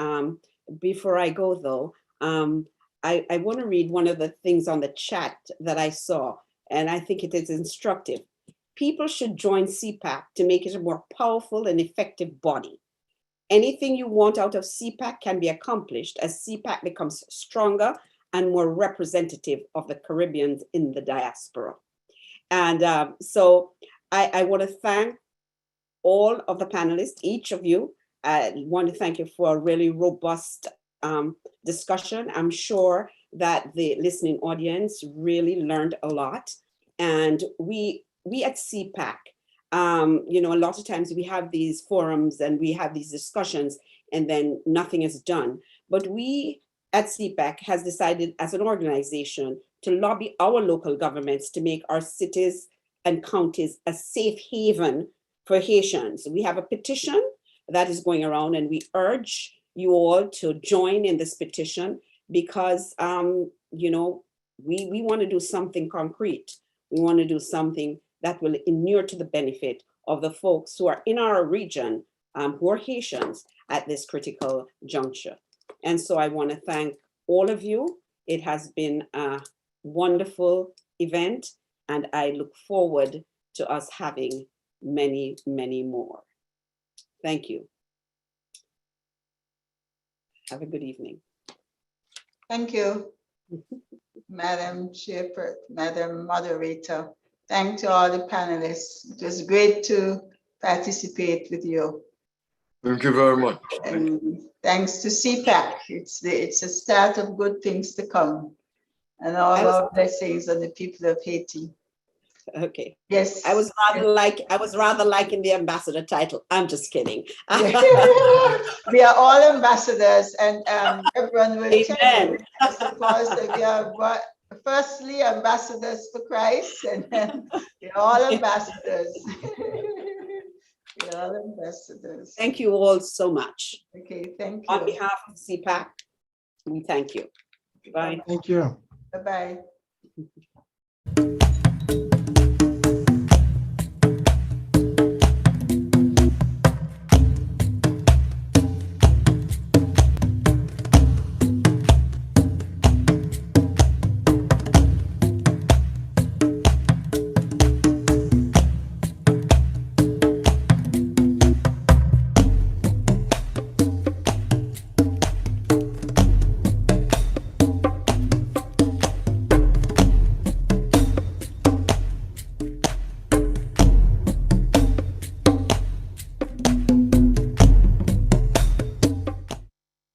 Before I go though, I want to read one of the things on the chat that I saw, and I think it is instructive. People should join C-PAC to make it a more powerful and effective body. Anything you want out of C-PAC can be accomplished as C-PAC becomes stronger and more representative of the Caribbeans in the diaspora. And so I want to thank all of the panelists, each of you. I want to thank you for a really robust discussion. I'm sure that the listening audience really learned a lot. And we at C-PAC, you know, a lot of times we have these forums and we have these discussions and then nothing is done. But we at C-PAC has decided as an organization to lobby our local governments to make our cities and counties a safe haven for Haitians. We have a petition that is going around and we urge you all to join in this petition because, you know, we want to do something concrete. We want to do something that will inure to the benefit of the folks who are in our region, who are Haitians at this critical juncture. And so I want to thank all of you. It has been a wonderful event, and I look forward to us having many, many more. Thank you. Have a good evening. Thank you, Madam Chairperson, Madam Moderator. Thank to all the panelists. It was great to participate with you. Thank you very much. And thanks to C-PAC. It's a start of good things to come. And all our blessings on the people of Haiti. Okay. Yes. I was rather liking the ambassador title. I'm just kidding. We are all ambassadors, and everyone will tell you, I suppose, that we are firstly ambassadors for Christ, and then we're all ambassadors. We're all ambassadors. Thank you all so much. Okay, thank you. On behalf of C-PAC, we thank you. Bye. Thank you. Bye-bye.